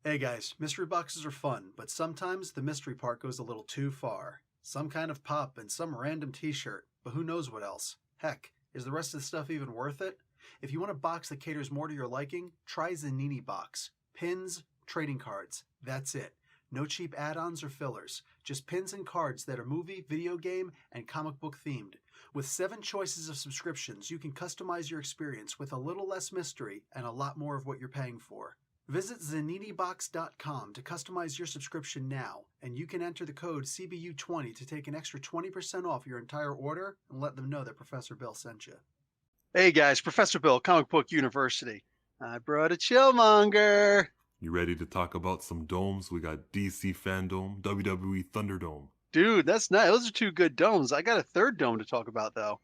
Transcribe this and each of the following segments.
Hey guys, mystery boxes are fun, but sometimes the mystery part goes a little too far. Some kind of pop and some random t-shirt, but who knows what else. Heck, is the rest of the stuff even worth it? If you want a box that caters more to your liking, try Zanini Box. Pins, trading cards, that's it. No cheap add-ons or fillers, just pins and cards that are movie, video game, and comic book themed. With 7 choices of subscriptions, you can customize your experience with a little less mystery and a lot more of what you're paying for. Visit zaninibox.com to customize your subscription now, and you can enter the code CBU20 to take an extra 20% off your entire order and let them know that Professor Bill sent you. Hey guys, Professor Bill, Comic Book University. I brought a chillmonger. You ready to talk about some domes? We got DC Fandome, WWE Thunderdome. Dude, that's nice. Those are 2 good domes. I got a 3rd dome to talk about, though.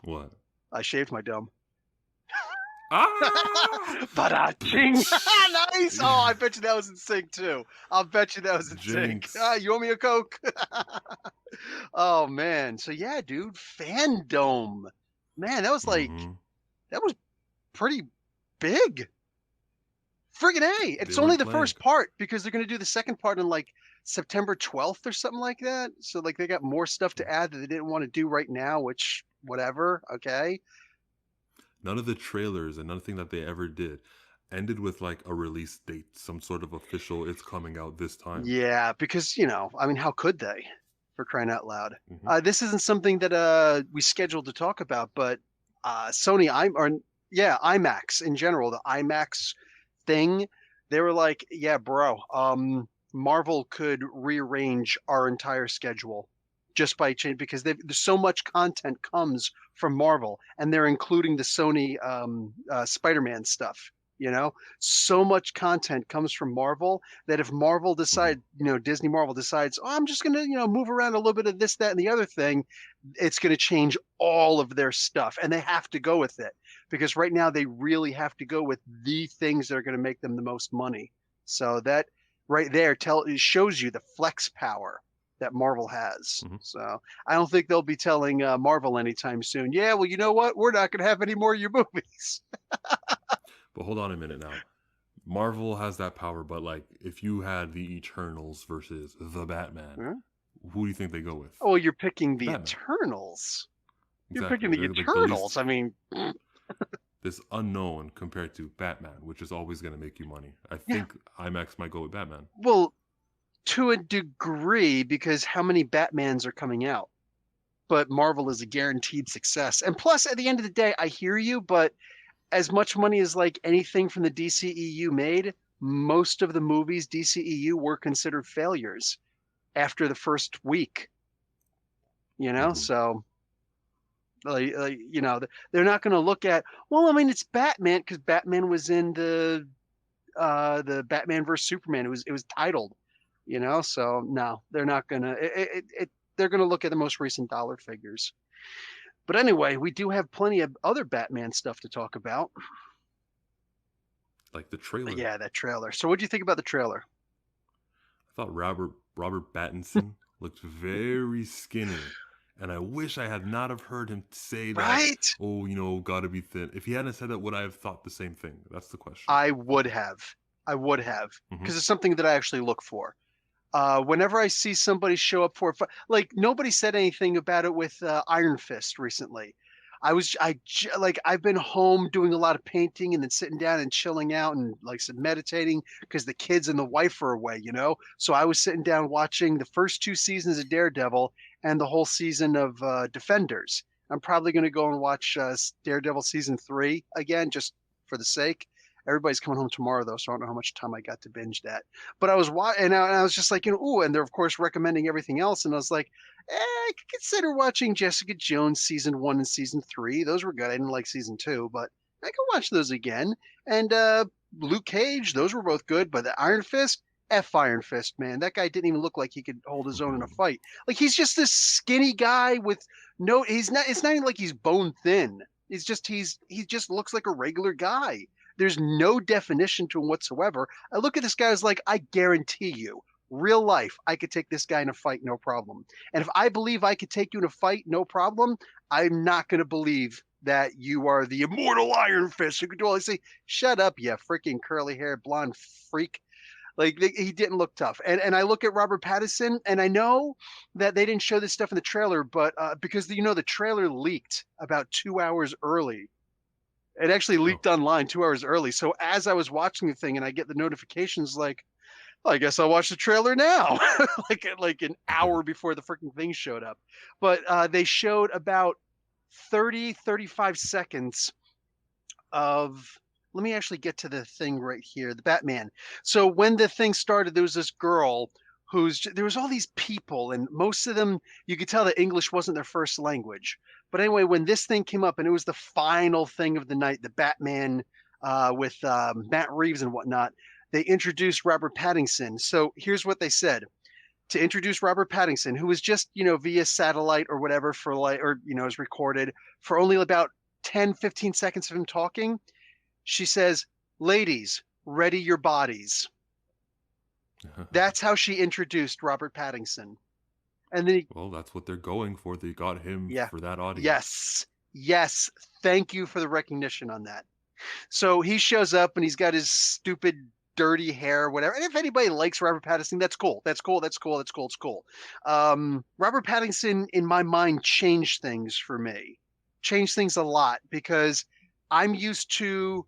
What? I shaved my dome. Ah! Ba-da-ching! Nice! Oh, I bet you that was in sync, too. I'll bet you that was in sync. You owe me a Coke? Oh, man. So, yeah, dude, Fandome. Man, that was like, that was pretty big. Friggin' A. It's only the first part because they're going to do the second part in like September 12th or something like that. So like they got more stuff to add that they didn't want to do right now, which whatever. Okay. None of the trailers and nothing that they ever did ended with like a release date, some sort of official, it's coming out this time. Yeah, because, I mean, how could they, for crying out loud? This isn't something that we scheduled to talk about, but Sony, IMAX in general, the IMAX thing, they were like, yeah, bro, Marvel could rearrange our entire schedule just by change because there's so much content comes from Marvel, and they're including the Sony Spider-Man stuff. So much content comes from Marvel that if Marvel decide, Disney Marvel decides, oh, I'm just going to, move around a little bit of this, that, and the other thing, it's going to change all of their stuff. And they have to go with it because right now they really have to go with the things that are going to make them the most money. So that right there it shows you the flex power that Marvel has. So I don't think they'll be telling Marvel anytime soon, yeah, well, you know what? We're not going to have any more of your movies. But hold on a minute now. Marvel has that power, but like if you had the Eternals versus the Batman, who do you think they go with? Oh, you're picking the Batman. Eternals. You're picking the Eternals. I mean, this unknown compared to Batman, which is always going to make you money. I think IMAX might go with Batman. Well, to a degree, because how many Batmans are coming out? But Marvel is a guaranteed success. And plus, at the end of the day, I hear you, but as much money as like anything from the DCEU made, most of the movies DCEU were considered failures after the first week. So they're not going to look at, well, I mean, it's Batman because Batman was in the Batman vs Superman. It was titled, So no, they're not going to. They're going to look at the most recent dollar figures. But anyway, we do have plenty of other Batman stuff to talk about. Like the trailer. Yeah, that trailer. So what do you think about the trailer? I thought Robert Pattinson looked very skinny. And I wish I had not have heard him say that. Right? Oh, gotta be thin. If he hadn't said that, would I have thought the same thing? That's the question. I would have. Because it's something that I actually look for. Whenever I see somebody show up for, like, nobody said anything about it with Iron Fist recently. I've been home doing a lot of painting and then sitting down and chilling out and like some meditating because the kids and the wife are away, So I was sitting down watching the first 2 seasons of Daredevil and the whole season of Defenders. I'm probably going to go and watch Daredevil season 3 again, just for the sake. Everybody's coming home tomorrow, though, so I don't know how much time I got to binge that. But I was watching, and I was just like, and they're, of course, recommending everything else. And I was like, I could consider watching Jessica Jones season 1 and season 3. Those were good. I didn't like season 2, but I could watch those again. And Luke Cage, those were both good. But the Iron Fist, Iron Fist, man. That guy didn't even look like he could hold his own in a fight. Like, he's just this skinny guy with it's not even like he's bone thin. It's just, he just looks like a regular guy. There's no definition to him whatsoever. I look at this guy as like, I guarantee you, real life, I could take this guy in a fight, no problem. And if I believe I could take you in a fight, no problem, I'm not going to believe that you are the immortal Iron Fist who can do all these things. Shut up, you freaking curly haired blonde freak. Like he didn't look tough. And I look at Robert Pattinson, and I know that they didn't show this stuff in the trailer, but because the trailer leaked about 2 hours early. It actually leaked online 2 hours early. So as I was watching the thing, and I get the notifications like, I guess I'll watch the trailer now, like an hour before the freaking thing showed up. But they showed about 35 seconds of. Let me actually get to the thing right here, the Batman. So when the thing started, there was this girl there was all these people, and most of them, you could tell that English wasn't their first language. But anyway, when this thing came up, and it was the final thing of the night, the Batman with Matt Reeves and whatnot, they introduced Robert Pattinson. So here's what they said. To introduce Robert Pattinson, who was just, via satellite or whatever is recorded for only about 10, 15 seconds of him talking. She says, "Ladies, ready your bodies." That's how she introduced Robert Pattinson. And then well, that's what they're going for. They got him for that audience. Yes. Thank you for the recognition on that. So he shows up and he's got his stupid, dirty hair, whatever. And if anybody likes Robert Pattinson, that's cool. It's cool. Robert Pattinson, in my mind, changed things for me. Changed things a lot because I'm used to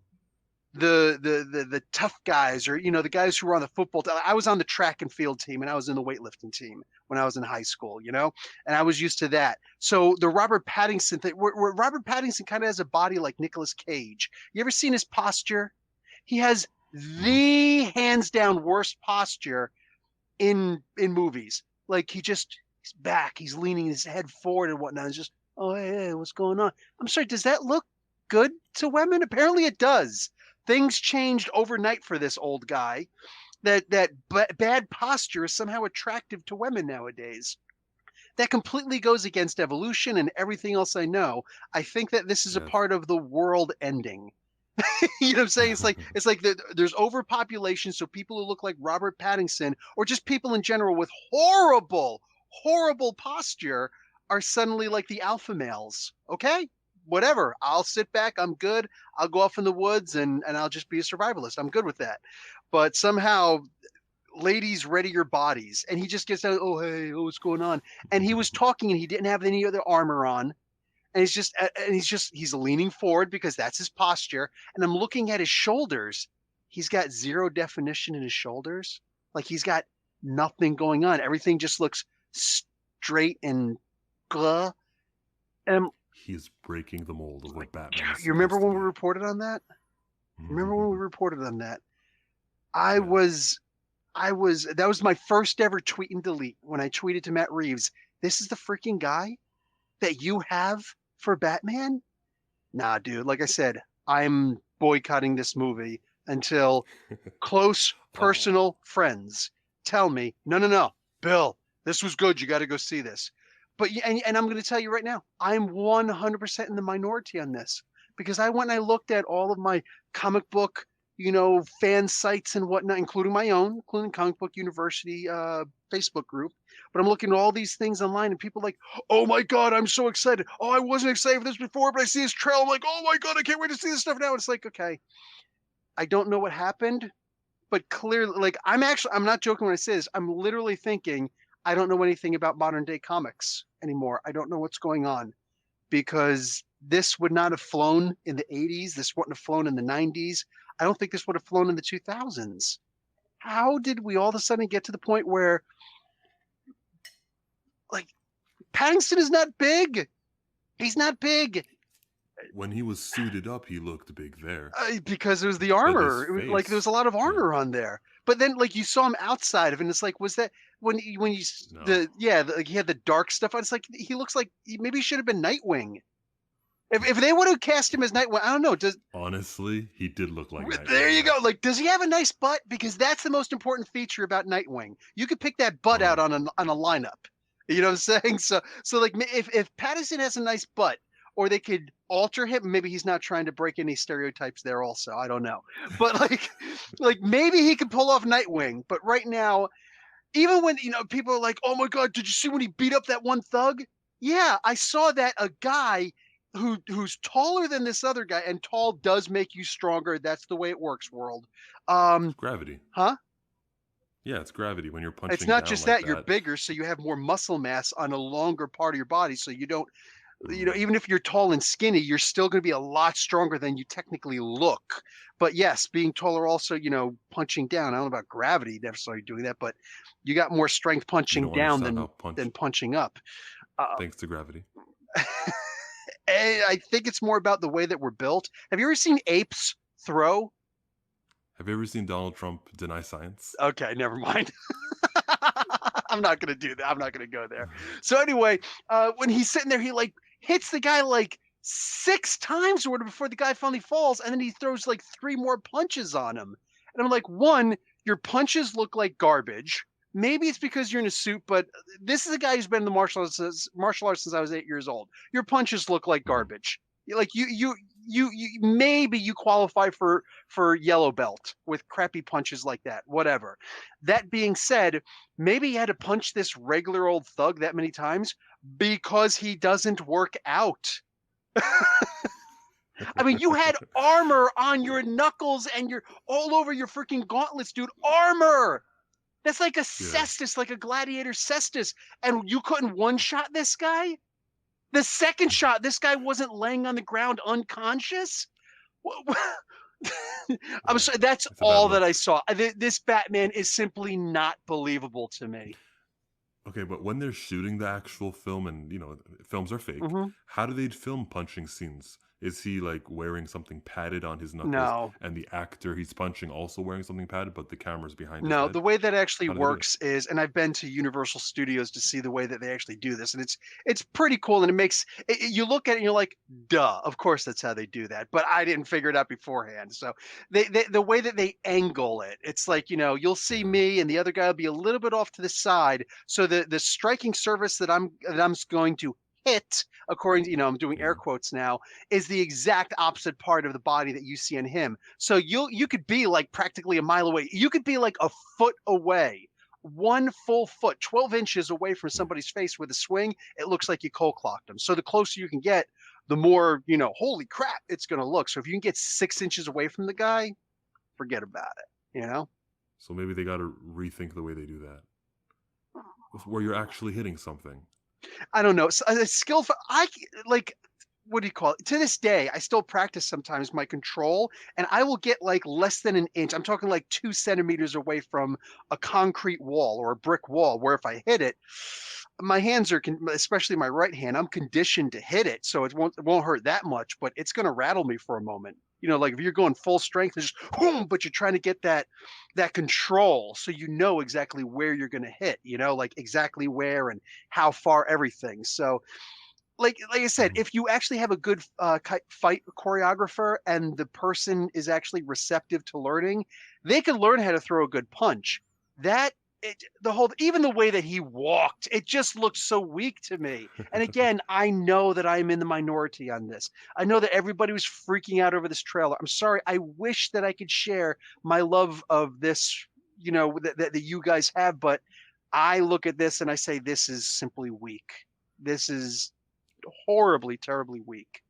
the tough guys, or the guys who were on the football team. I was on the track and field team, and I was in the weightlifting team when I was in high school, and I was used to that. So the Robert Pattinson thing, where Robert Pattinson kind of has a body like Nicolas Cage. You ever seen his posture? He has the hands down worst posture in movies. Like he's back, he's leaning his head forward and whatnot. It's just, oh hey, what's going on? I'm sorry, does that look good to women? Apparently it does. Things changed overnight for this old guy. That bad posture is somehow attractive to women nowadays. That completely goes against evolution and everything else I know. I think that this is a part of the world ending. You know what I'm saying? It's like there's overpopulation, so people who look like Robert Pattinson, or just people in general with horrible posture, are suddenly like the alpha males. Okay? Whatever. I'll sit back. I'm good. I'll go off in the woods and I'll just be a survivalist. I'm good with that. But somehow, ladies, ready your bodies. And he just gets out, oh, hey, what's going on? And he was talking and he didn't have any other armor on. And he's leaning forward because that's his posture. And I'm looking at his shoulders. He's got zero definition in his shoulders. Like he's got nothing going on. Everything just looks straight and blah. And he's breaking the mold of what Batman is. You remember when we reported on that? That was my first ever tweet and delete when I tweeted to Matt Reeves, "This is the freaking guy that you have for Batman?" Nah, dude, like I said, I'm boycotting this movie until close personal friends tell me, no, Bill, this was good. You got to go see this. But and I'm going to tell you right now, I'm 100% in the minority on this, because I went and I looked at all of my comic book, fan sites and whatnot, including my own, including Comic Book University Facebook group. But I'm looking at all these things online, and people are like, oh my God, I'm so excited. Oh, I wasn't excited for this before, but I see this trailer. I'm like, oh my God, I can't wait to see this stuff now. It's like, okay, I don't know what happened, but clearly, like, I'm not joking when I say this. I'm literally thinking, I don't know anything about modern day comics anymore. I don't know what's going on, because this would not have flown in the 80s. This wouldn't have flown in the 90s. I don't think this would have flown in the 2000s. How did we all of a sudden get to the point where, like, Pattinson is not big? He's not big. When he was suited up, he looked big there. Because it was the armor. It was, like, there was a lot of armor on there. But then, like, you saw him outside of it, and it's like, was that when he had the dark stuff on? It's like, he looks like maybe he should have been Nightwing. If they would have cast him as Nightwing, I don't know. Honestly, he did look like Nightwing. There you go. Like, does he have a nice butt? Because that's the most important feature about Nightwing. You could pick that butt out on a lineup. You know what I'm saying? So like, if Pattinson has a nice butt, or they could alter him. Maybe he's not trying to break any stereotypes there also. I don't know. But like maybe he could pull off Nightwing. But right now, even when, people are like, oh my God, did you see when he beat up that one thug? Yeah, I saw that a guy who's taller than this other guy, and tall does make you stronger. That's the way it works, world. It's gravity. Huh? Yeah, it's gravity when you're It's punching not down just like that, you're that. bigger, so you have more muscle mass on a longer part of your body, so you don't, Mm. even if you're tall and skinny, you're still going to be a lot stronger than you technically look. But yes, being taller also, punching down. I don't know about gravity necessarily doing that, but you got more strength You punching don't down understand how punch than punching up. Uh, thanks to gravity. I think it's more about the way that we're built. Have you ever seen apes throw? Have you ever seen Donald Trump deny science? Okay, never mind. I'm not gonna do that. I'm not gonna go there. So anyway, when he's sitting there, he like hits the guy like 6 times or whatever before the guy finally falls, and then he throws like 3 more punches on him. And I'm like, one, your punches look like garbage. Maybe it's because you're in a suit, but this is a guy who's been in the martial arts since I was 8 years old. Your punches look like Mhm. garbage. Like you maybe you qualify for yellow belt with crappy punches like that. Whatever. That being said, maybe he had to punch this regular old thug that many times because he doesn't work out. I mean, you had armor on your knuckles and you're all over your freaking gauntlets, dude. Armor. That's like a Yeah. cestus, like a gladiator cestus. And you couldn't one-shot this guy? The second shot, this guy wasn't laying on the ground unconscious? I'm Yeah. sorry, that's It's a bad all that look. I saw. This Batman is simply not believable to me. Okay, but when they're shooting the actual film and, films are fake, Mhm. how do they film punching scenes? Is he like wearing something padded on his knuckles No. and the actor he's punching also wearing something padded, but the camera's behind his No, head? the way that actually How do they do it? works is, and I've been to Universal Studios to see the way that they actually do this, and it's pretty cool, and it makes you look at it and you're like, duh, of course that's how they do that, but I didn't figure it out beforehand. So the way that they angle it, it's like you'll see Yeah. me and the other guy will be a little bit off to the side, so the striking surface that I'm going to hit, according to I'm doing air Yeah. quotes now, is the exact opposite part of the body that you see in him. So you could be like practically a mile away. You could be like a foot away, 1 full foot, 12 inches away from Yeah. somebody's face with a swing. It looks like you cold clocked them. So the closer you can get, the more, holy crap, it's going to look. So if you can get 6 inches away from the guy, forget about it. So maybe they got to rethink the way they do that, where you're actually hitting something. I don't know. A skill for like what do you call it? To this day, I still practice sometimes my control, and I will get like less than an inch. I'm talking like 2 centimeters away from a concrete wall or a brick wall, where if I hit it, my hands are, especially my right hand, I'm conditioned to hit it, so it won't hurt that much, but it's going to rattle me for a moment. Like if you're going full strength, it's just boom, but you're trying to get that control, so you know exactly where you're going to hit. Like exactly where and how far everything. So like I said, Mhm. if you actually have a good fight choreographer and the person is actually receptive to learning, they can learn how to throw a good punch. That even the way that he walked, it just looked so weak to me. And again, I know that I'm in the minority on this. I know that everybody was freaking out over this trailer. I'm sorry. I wish that I could share my love of this, that you guys have, but I look at this and I say this is simply weak. This is horribly, terribly weak.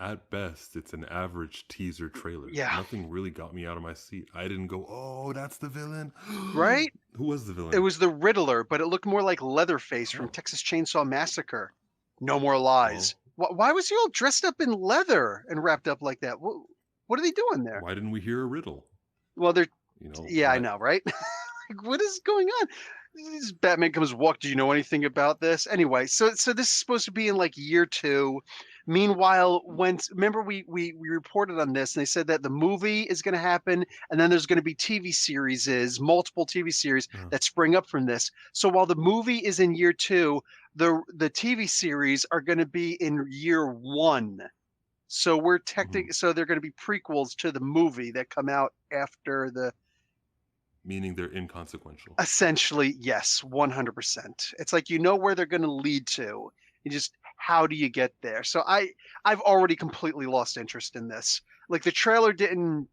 At best, it's an average teaser trailer. Yeah. Nothing really got me out of my seat. I didn't go, "Oh, that's the villain." Right? Who was the It villain? was the Riddler, but it looked more like Leatherface from Oh, Texas Chainsaw Massacre. No more lies. well, Why was he all dressed up in leather and wrapped up like that? What are they doing there? why didn't we hear a riddle? Well, they're yeah, I Why? know, right? Like, what is going on? This Batman comes walk. Do you know anything about this? Anyway, so this is supposed to be in like year 2. Meanwhile, remember we reported on this and they said that the movie is going to happen and then there's going to be multiple TV series Uh, that spring up from this. So while the movie is in year 2, the TV series are going to be in year 1. So mhm. so they're going to be prequels to the movie that come out after the. Meaning they're inconsequential. Essentially, yes, 100%. It's like where they're going to lead to. You just how do you get there? So I've already completely lost interest in this. Like the trailer didn't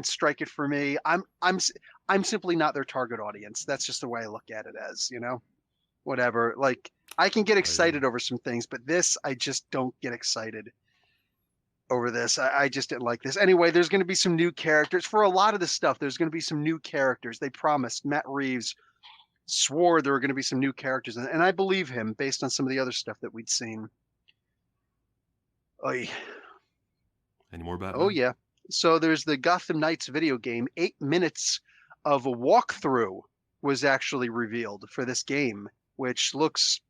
strike it for me. I'm simply not their target audience. That's just the way I look at it as, whatever. Like I can get excited over some things, but this, I just don't get excited over this. I just didn't like this. Anyway, there's going to be some new characters. For a lot of this stuff, there's going to be some new characters. They promised. Matt Reeves swore there were going to be some new characters, and I believe him based on some of the other stuff that we'd seen. Oy. Any more Batman? Oh, yeah. So there's the Gotham Knights video game. 8 minutes of a walkthrough was actually revealed for this game, which looks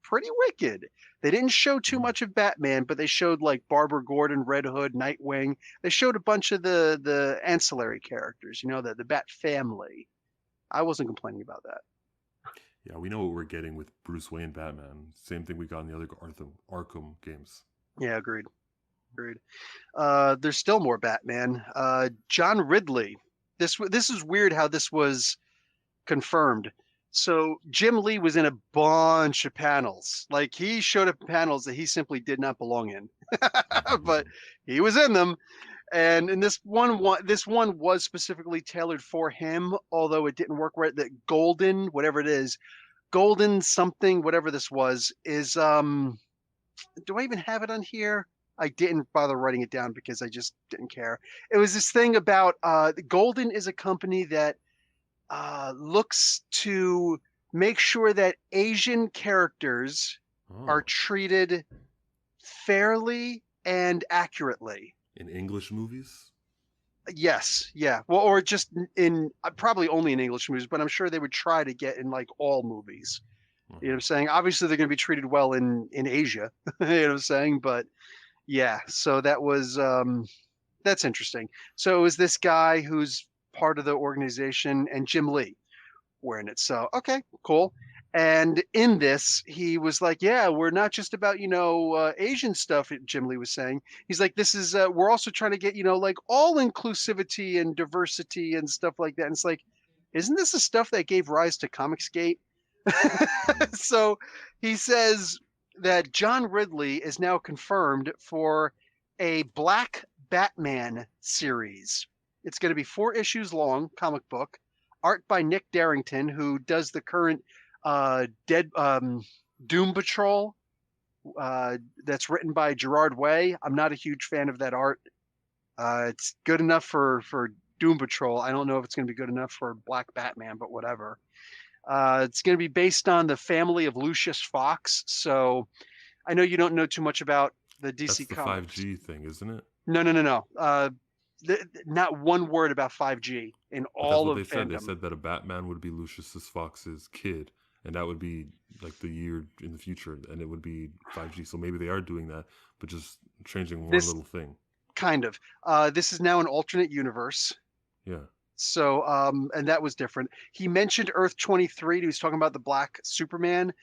pretty wicked. They didn't show too much of Batman, but they showed like Barbara Gordon, Red Hood, Nightwing. They showed a bunch of the ancillary characters, the Bat family. I wasn't complaining about that. Yeah, we know what we're getting with Bruce Wayne Batman. Same thing we got in the other Arkham games. Yeah, agreed. There's still more Batman. John Ridley. This is weird how this was confirmed. So Jim Lee was in a bunch of panels. Like he showed up in panels that he simply did not belong in, but he was in them. And in this one was specifically tailored for him, although it didn't work right. That Golden, whatever it is, Golden something, whatever this was, is do I even have it on here? I didn't bother writing it down because I just didn't care. It was this thing about Golden is a company that looks to make sure that Asian characters are treated fairly and accurately. In English movies? Yes, yeah. Well, or just in probably only in English movies, but I'm sure they would try to get in like all movies. You know what I'm saying? Obviously, they're going to be treated well in Asia. You know what I'm saying? But yeah, so that was that's interesting. So it was this guy who's part of the organization and Jim Lee were in it. So okay, cool. And in this, he was like, yeah, we're not just about, Asian stuff, Jim Lee was saying. He's like, this is, we're also trying to get, like all inclusivity and diversity and stuff like that. And it's like, isn't this the stuff that gave rise to Comicsgate? So he says that John Ridley is now confirmed for a Black Batman series. It's going to be 4 issues long, comic book, art by Nick Darrington, who does the current Doom Patrol that's written by Gerard Way. I'm not a huge fan of that art. It's good enough for Doom Patrol. I don't know if it's going to be good enough for Black Batman, but whatever. It's going to be based on the family of Lucius Fox. So I know you don't know too much about the DC Comics. That's the 5G thing, isn't it? No. Not one word about 5G in all of Fandom. They said that a Batman would be Lucius Fox's kid, and that would be like the year in the future, and it would be 5G. So maybe they are doing that, but just changing one little thing. Kind of. This is now an alternate universe. Yeah. So, and that was different. He mentioned Earth 23. He was talking about the Black Superman.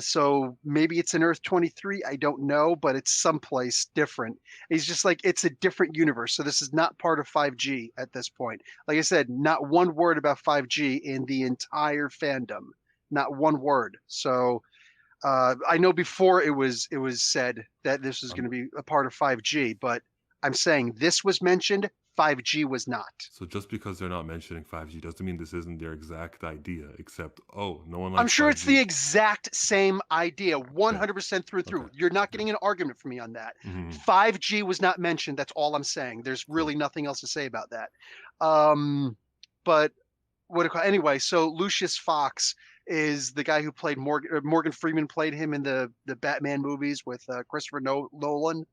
So maybe it's in Earth 23. I don't know, but it's someplace different. He's just like, it's a different universe. So this is not part of 5G at this point. Like I said, not one word about 5G in the entire fandom. Not one word. So I know before it was said that this was going to be a part of 5G, but I'm saying this was mentioned. 5G was not. So just because they're not mentioning 5G doesn't mean this isn't their exact idea, except, no one likes I'm sure 5G. It's the exact same idea, 100% through. Okay. You're not getting an argument from me on that. Mm-hmm. 5G was not mentioned. That's all I'm saying. There's really nothing else to say about that. But anyway, so Lucius Fox is the guy who played Morgan Freeman played him in the Batman movies with Christopher Nolan.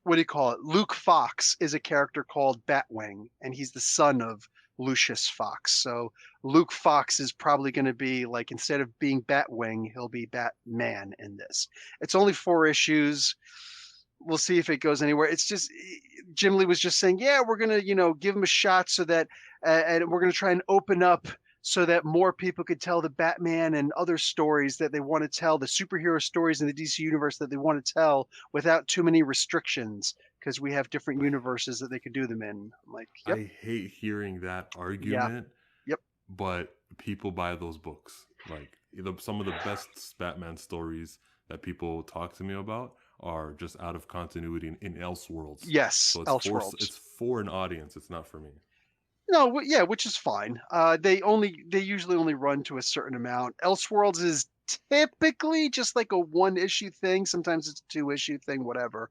What do you call it? Luke Fox is a character called Batwing, and he's the son of Lucius Fox. So Luke Fox is probably going to be like, instead of being Batwing, he'll be Batman in this. It's only 4 issues. We'll see if it goes anywhere. It's just, Jim Lee was just saying, yeah, we're going to, give him a shot so that, and we're going to try and open up so that more people could tell the Batman and other stories that they want to tell, the superhero stories in the DC universe that they want to tell without too many restrictions, because we have different universes that they could do them in. I'm like, yep. I hate hearing that argument. Yep. But people buy those books. Like some of the best Batman stories that people talk to me about are just out of continuity in Elseworlds. Yes, so Elseworlds. It's for an audience. It's not for me. No, yeah, which is fine. They usually only run to a certain amount. Elseworlds is typically just like a 1-issue thing. Sometimes it's a 2-issue thing, whatever.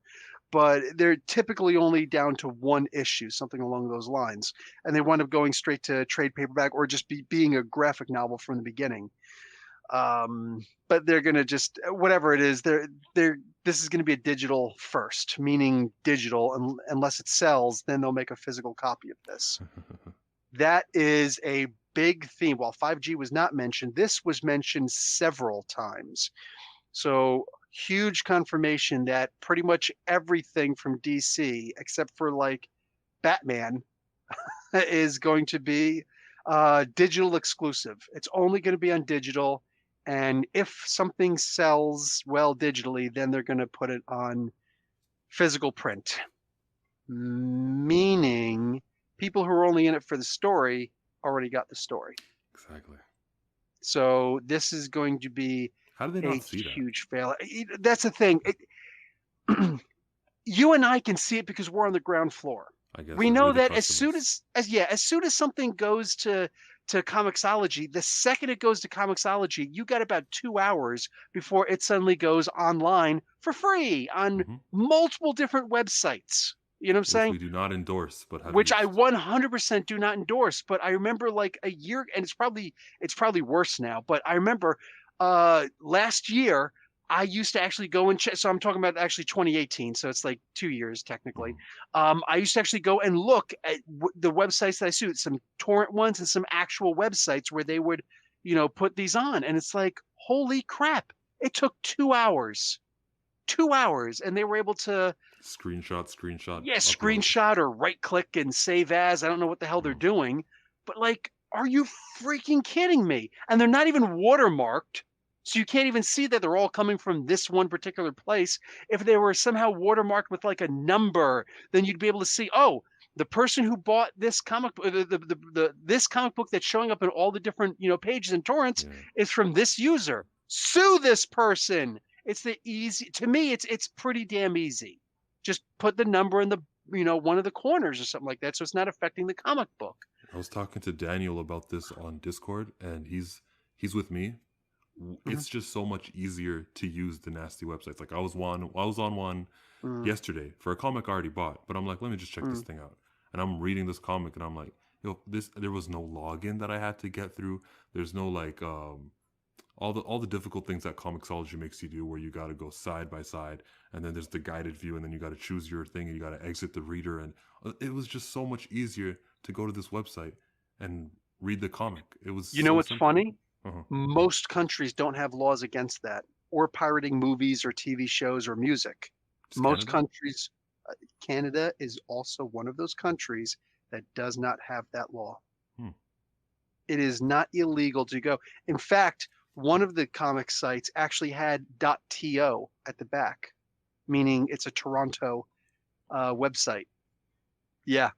But they're typically only down to 1 issue, something along those lines. And they wind up going straight to trade paperback or just being a graphic novel from the beginning. But they're gonna just whatever it is, this is gonna be a digital first, meaning digital, unless it sells, then they'll make a physical copy of this. That is a big theme. While 5G was not mentioned, this was mentioned several times. So huge confirmation that pretty much everything from DC, except for like Batman, is going to be digital exclusive. It's only going to be on digital. And if something sells well digitally, then they're going to put it on physical print. Meaning people who are only in it for the story already got the story. Exactly. So this is going to be How do they not see that? huge fail. That's the thing. You and I can see it because we're on the ground floor. I guess We we're know the that as customers. soon as something goes to Comixology, the second it goes to Comixology, you got about 2 hours before it suddenly goes online for free on Mhm. multiple different websites. You know what I'm Which saying? we do not endorse, but have Which I used. 100% do not endorse. But I remember like a year, and it's probably worse now. But I remember last year I used to actually go and check. So I'm talking about actually 2018. So it's like 2 years technically. I used to actually go and look at the websites that I suit, some torrent ones and some actual websites where they would, put these on. And it's like, holy crap! It took 2 hours, 2 hours, and they were able to Screenshot, upload. screenshot or right click and save as. I don't know what the hell they're Mhm. doing, but like, are you freaking kidding me? And they're not even watermarked. So you can't even see that they're all coming from this one particular place. If they were somehow watermarked with like a number, then you'd be able to see, oh, the person who bought this comic book, this comic book that's showing up in all the different, pages and torrents Yeah. is from this user. Sue this person. It's the easy, to me, it's pretty damn easy. Just put the number in the, one of the corners or something like that, so it's not affecting the comic book. I was talking to Daniel about this on Discord, and he's with me. Mhm. It's just so much easier to use the nasty websites. Like I was on one Mm, yesterday for a comic I already bought, but I'm like, let me just check this mm. thing out. And I'm reading this comic, and I'm like, yo, there was no login that I had to get through. There's no like all the difficult things that Comixology makes you do, where you got to go side by side, and then there's the guided view, and then you got to choose your thing, and you got to exit the reader, and it was just so much easier to go to this website and read the comic. It was You know so what's simple. funny? Uh-huh. Most countries don't have laws against that, or pirating movies or TV shows or music. Just Most Canada. countries, Canada is also one of those countries that does not have that law. Hmm. It is not illegal to go. In fact, one of the comic sites actually had .to at the back, meaning it's a Toronto website. Yeah.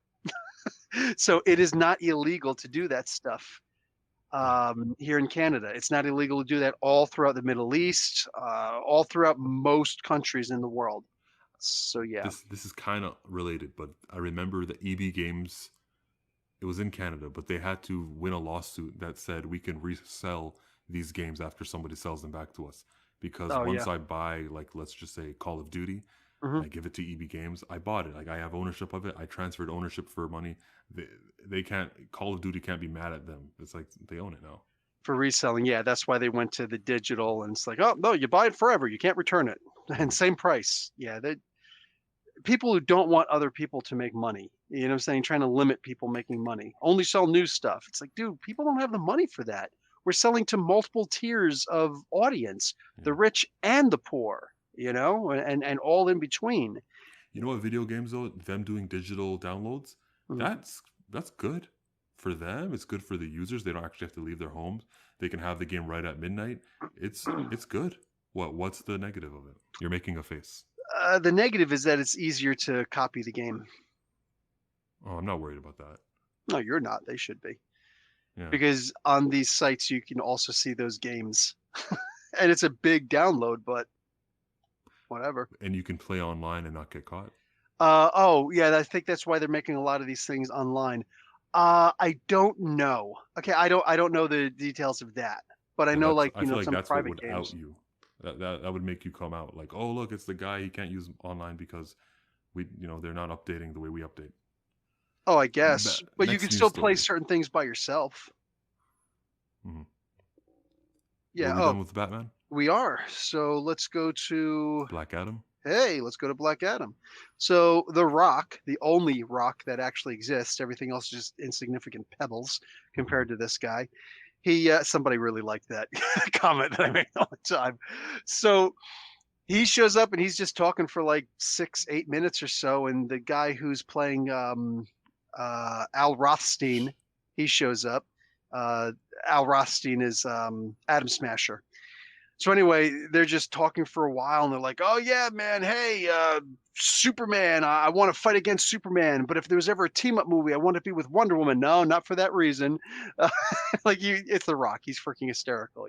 So it is not illegal to do that stuff here in Canada. It's not illegal to do that all throughout the Middle East, all throughout most countries in the world. So yeah. This is kind of related, but I remember the EB Games. It was in Canada, but they had to win a lawsuit that said we can resell these games after somebody sells them back to us. Because Oh once yeah. I buy, like, let's just say Call of Duty, Hmm. I give it to EB Games, I bought it. Like, I have ownership of it. I transferred ownership for money. They can't, Call of Duty can't be mad at them. It's like they own it now. For reselling, yeah, that's why they went to the digital, and it's like, oh no, you buy it forever, you can't return it, and same price. Yeah, they people who don't want other people to make money. You know what I'm saying? Trying to limit people making money. Only sell new stuff. It's like, dude, people don't have the money for that. We're selling to multiple tiers of audience, the Yeah. rich and the poor, and all in between. You know what, video games though, them doing digital downloads, Mm. that's good for them. It's good for the users. They don't actually have to leave their homes. They can have the game right at midnight. It's good. What's the negative of it? You're making a face. The negative is that it's easier to copy the game. Oh, I'm not worried about that. No, you're not. They should be. Yeah. Because on these sites, you can also see those games. And it's a big download, but whatever. And you can play online and not get caught. Oh, yeah, I think that's why they're making a lot of these things online. I don't know. Okay, I don't know the details of that. But I And know, that's like, I feel like some that's what private would games. out you. That would make you come out like, oh look, it's the guy he can't use online because they're not updating the way we update. Oh, I guess. But you Next can news still play story. certain things by yourself. Mhm. Yeah. Were we done with Batman? We are. So let's go to Black Adam? let's go to Black Adam. So The Rock, the only rock that actually exists, everything else is just insignificant pebbles compared to this guy. He somebody really liked that comment that I made all the time. So he shows up and he's just talking for like 6-8 minutes or so, and the guy who's playing Al Rothstein, he shows up. Al Rothstein is Adam Smasher. So anyway, they're just talking for a while, and they're like, "Oh yeah, man, hey, Superman, I want to fight against Superman, but if there was ever a team up movie, I want to be with Wonder Woman." No, not for that reason. Like it's The Rock. He's freaking hysterical,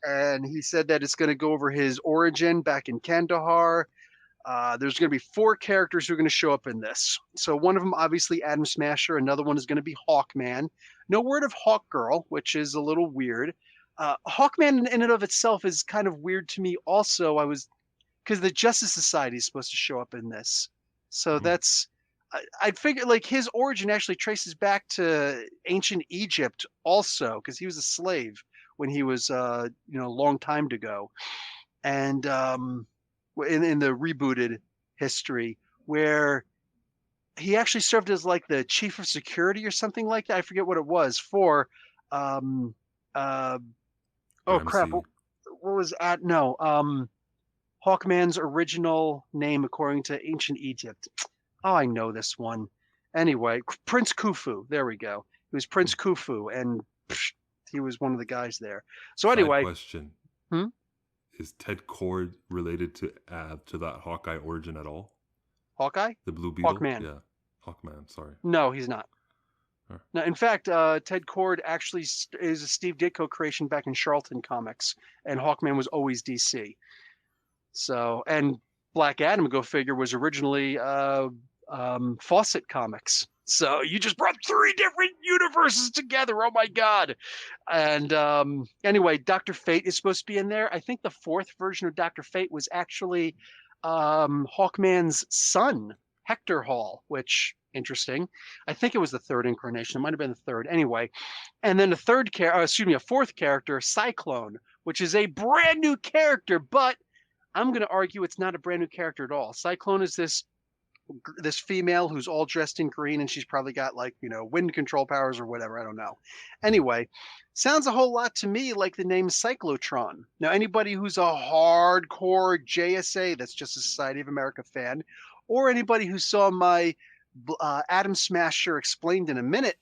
And he said that it's going to go over his origin back in Kandahar. There's going to be 4 characters who are going to show up in this. So one of them, obviously, Adam Smasher. Another one is going to be Hawkman. No word of Hawkgirl, which is a little weird. Hawkman in and of itself is kind of weird to me. Also, because the Justice Society is supposed to show up in this, so that's I'd figure like his origin actually traces back to ancient Egypt, also because he was a slave when he was a long time ago, and in the rebooted history where he actually served as like the chief of security or something like that. I forget what it was for. Oh crap! MC. What was at no? Hawkman's original name according to ancient Egypt. Oh, I know this one. Anyway, Prince Khufu. There we go. He was Prince Khufu, and he was one of the guys there. So Side anyway, question. Hmm? Is Ted Kord related to that Hawkeye origin at all? Hawkeye? The Blue Beetle? Hawkman. Yeah. Hawkman, sorry. No, he's not. Huh. No, in fact, Ted Kord actually is a Steve Ditko creation back in Charlton Comics, and Hawkman was always DC. So, and Black Adam, go figure, was originally Fawcett Comics. So you just brought 3 different universes together. Oh my God. And anyway, Dr. Fate is supposed to be in there. I think the 4th version of Dr. Fate was actually Hawkman's son, Hector Hall, which interesting. I think it was the 3rd incarnation. It might have been the 3rd. Anyway, and then a 4th character, Cyclone, which is a brand new character, but I'm going to argue it's not a brand new character at all. Cyclone is this female who's all dressed in green, and she's probably got like, wind control powers or whatever. I don't know. Anyway, sounds a whole lot to me like the name Cyclotron. Now, anybody who's a hardcore JSA, that's just a Society of America fan, or anybody who saw my Adam Smasher Explained in a Minute,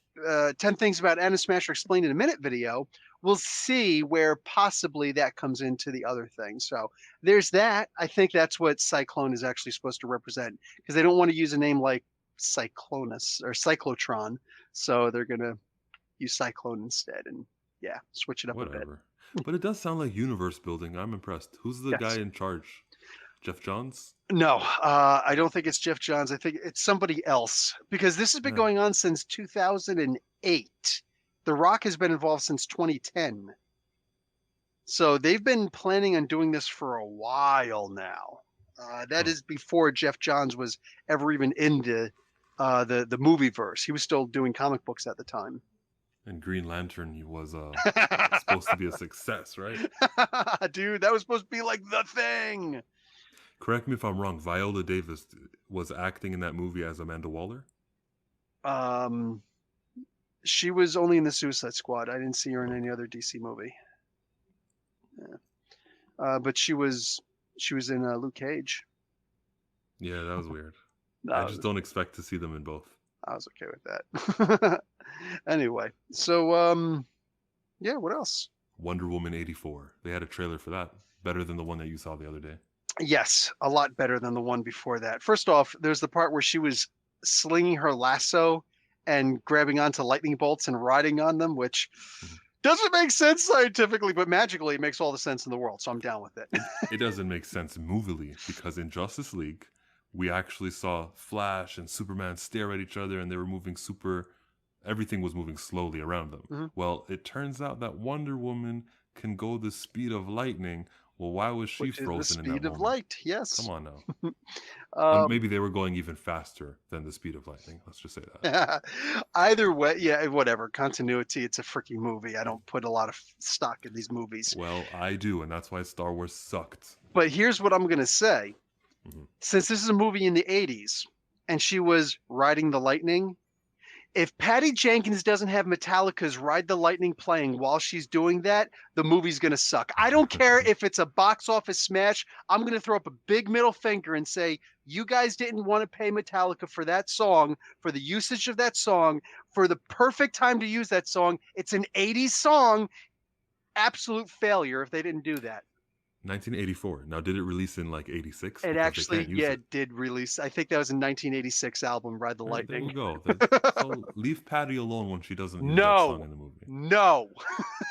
10 Things About Adam Smasher Explained in a Minute video, we'll see where possibly that comes into the other thing. So there's that. I think that's what Cyclone is actually supposed to represent, because they don't want to use a name like Cyclonus or Cyclotron. So they're going to use Cyclone instead and switch it up a bit. But it does sound like universe building. I'm impressed. Who's the guy in charge? Jeff Johns? No, I don't think it's Jeff Johns. I think it's somebody else, because this has been going on since 2008. The Rock has been involved since 2010. So they've been planning on doing this for a while now. That is before Jeff Johns was ever even into the movie verse. He was still doing comic books at the time. And Green Lantern, he was supposed to be a success, right? Dude, that was supposed to be like the thing. Correct me if I'm wrong. Viola Davis was acting in that movie as Amanda Waller? She was only in the Suicide Squad. I didn't see her in any other DC movie. Yeah. But she was in Luke Cage. Yeah, that was weird. I just don't expect to see them in both. I was okay with that. Anyway, so what else? Wonder Woman 84. They had a trailer for that. Better than the one that you saw the other day. Yes, a lot better than the one before that. First off, there's the part where she was slinging her lasso and grabbing onto lightning bolts and riding on them, which doesn't make sense scientifically, but magically it makes all the sense in the world. So I'm down with it. It doesn't make sense movily, because in Justice League, we actually saw Flash and Superman stare at each other, and they were moving super everything was moving slowly around them. Mhm. Well, it turns out that Wonder Woman can go the speed of lightning. Well, why was she Which is the frozen in that speed of moment? light. Yes. Come on now. Um, Maybe they were going even faster than the speed of lightning. Let's just say that. Either way, yeah, whatever. Continuity. It's a freaking movie. I don't put a lot of stock in these movies. Well, I do, and that's why Star Wars sucked. But here's what I'm gonna say. Mhm. Since this is a movie in the '80s, and she was riding the lightning, if Patty Jenkins doesn't have Metallica's Ride the Lightning playing while she's doing that, the movie's going to suck. I don't care if it's a box office smash. I'm going to throw up a big middle finger and say, you guys didn't want to pay Metallica for that song, for the usage of that song, for the perfect time to use that song. It's an '80s song. Absolute failure if they didn't do that. 1984. Now, did it release in like 86? It Because actually, they can't use yeah, it. it did release. I think that was a 1986 album, Ride the All right, there Lightning. you go. So leave Patty alone when she doesn't use that No, song in the movie. no.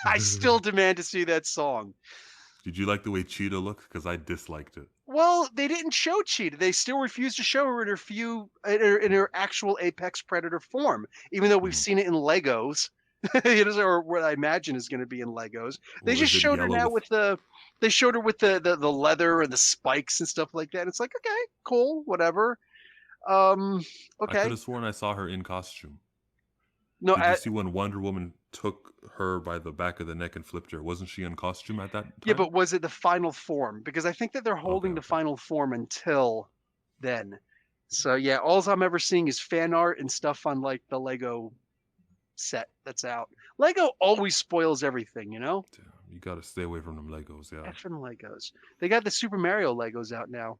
I still demand to see that song. Did you like the way Cheetah looked? Because I disliked it. Well, they didn't show Cheetah. They still refused to show her in her actual apex predator form, even though we've Mhm. seen it in Legos. Or what I imagine is going to be in Legos. They Well, just is it showed her yellow now with the the leather and the spikes and stuff like that. And it's like, okay, cool, whatever. I could Okay. have sworn I saw her in costume. No, Did you see when Wonder Woman took her by the back of the neck and flipped her? Wasn't she in costume at that time? yeah, but was it the final form? Because I think that they're holding the okay. final form until then. So yeah, all I'm ever seeing is fan art and stuff on like the Lego set that's out. Lego always spoils everything, you know? Damn, you got to stay away from them Legos, yeah. Effing Legos. They got the Super Mario Legos out now.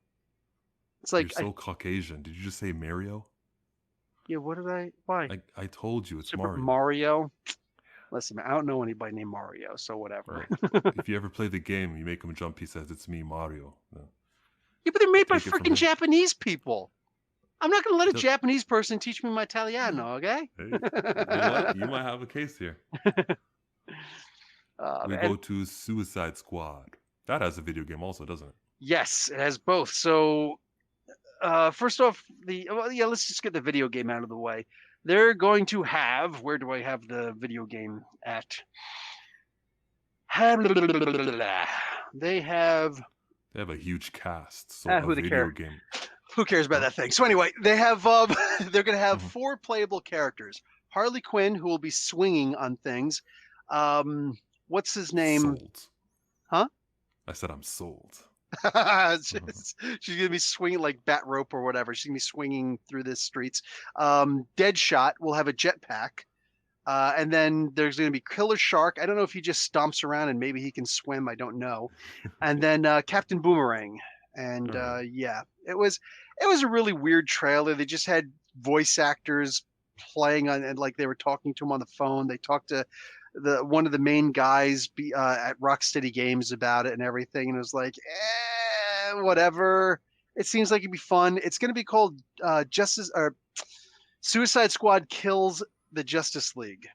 It's You're like, so Caucasian. Did you just say Mario? yeah, what did why? I told you it's Super Mario. Mario? Listen, man, I don't know anybody named Mario, so whatever. Well, if you ever play the game, you make him jump, he says, it's me, Mario. No. Yeah, but they're made by Take it from freaking him. Japanese people. I'm not going to let a Just- Japanese person teach me my Italiano, okay? Hey, you know what? You might have a case here. We Man. go to Suicide Squad. That has a video game also, doesn't it? Yes, it has both. So, first off, let's just get the video game out of the way. They're going to have, where do I have the video game at? They have, They have a huge cast, so Ah, a who they video care? game. who cares about that thing? So anyway, they have, they're going to have Mhm. 4 playable characters. Harley Quinn, who will be swinging on things. What's his name? Sold. Huh? I said I'm sold. She's gonna be swinging like bat rope or whatever. She's gonna be swinging through the streets. Deadshot will have a jetpack, and then there's gonna be Killer Shark. I don't know if he just stomps around and maybe he can swim. I don't know. And then Captain Boomerang. And Alright. yeah, it was a really weird trailer. They just had voice actors playing on, and like they were talking to him on the phone. They talked to one of the main guys at Rocksteady Games about it and everything, and it was like, whatever. It seems like it'd be fun. It's going to be called Suicide Squad Kills the Justice League.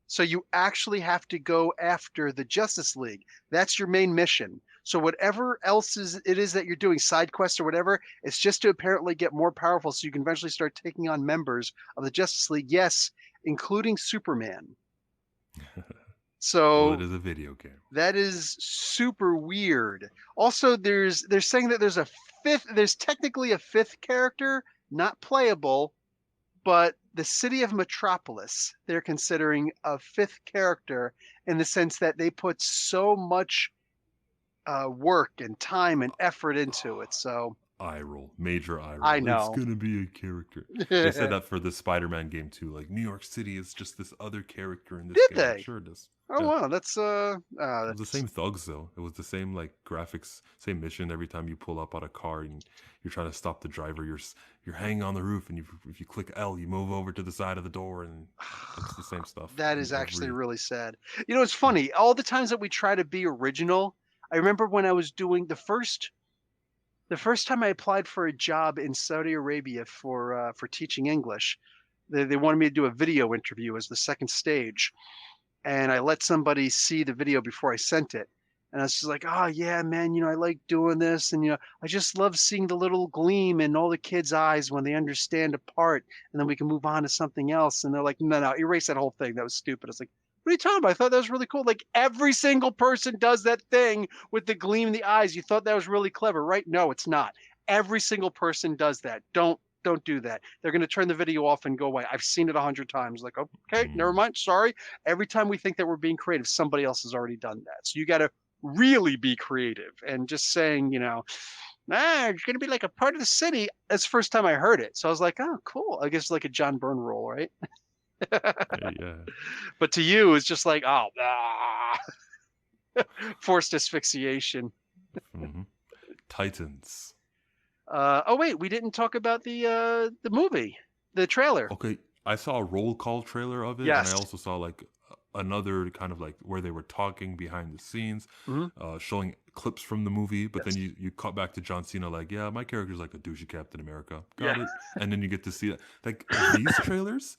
So you actually have to go after the Justice League. That's your main mission. So whatever else it is that you're doing, side quests or whatever, it's just to apparently get more powerful so you can eventually start taking on members of the Justice League. Yes, including Superman. So Well, it is a video game. that is super weird. Also, they're saying that there's technically a 5th character, not playable, but the city of Metropolis, they're considering a 5th character in the sense that they put so much work and time and effort into it. So Eye roll, major eye roll. I know. It's gonna be a character. They said that for the Spider-Man game too. Like New York City is just this other character in this Did game. they? Sure it is. Oh Yeah. wow, that's It was the same thugs though. It was the same like graphics, same mission. Every time you pull up on a car and you're trying to stop the driver, you're hanging on the roof, and if you click L, you move over to the side of the door, and it's the same stuff. That in is actually every- really sad. You know, it's funny. All the times that we try to be original, I remember when I was doing the first time I applied for a job in Saudi Arabia for teaching English. They wanted me to do a video interview as the second stage, and I let somebody see the video before I sent it. And I was just like, oh yeah, man, I like doing this, and I just love seeing the little gleam in all the kids' eyes when they understand a part, and then we can move on to something else. And they're like, no, erase that whole thing. That was stupid. I was like, what are you talking about? I thought that was really cool. Like every single person does that thing with the gleam in the eyes. You thought that was really clever, right? No, it's not. Every single person does that. Don't do that. They're going to turn the video off and go away. I've seen it 100 times. Like, okay, never mind. Sorry. Every time we think that we're being creative, somebody else has already done that. So you got to really be creative. And just saying, it's going to be like a part of the city. That's the first time I heard it. So I was like, oh, cool. I guess like a John Byrne role, right? Yeah. But to you, it's just like, forced asphyxiation. Titans. Oh wait, we didn't talk about the movie, the trailer. Okay, I saw a roll call trailer of it, Yes. and I also saw like another kind of like where they were talking behind the scenes, showing clips from the movie. But then you cut back to John Cena, like, yeah, my character's like a douchey Captain America. Got it. And then you get to see that. Like these trailers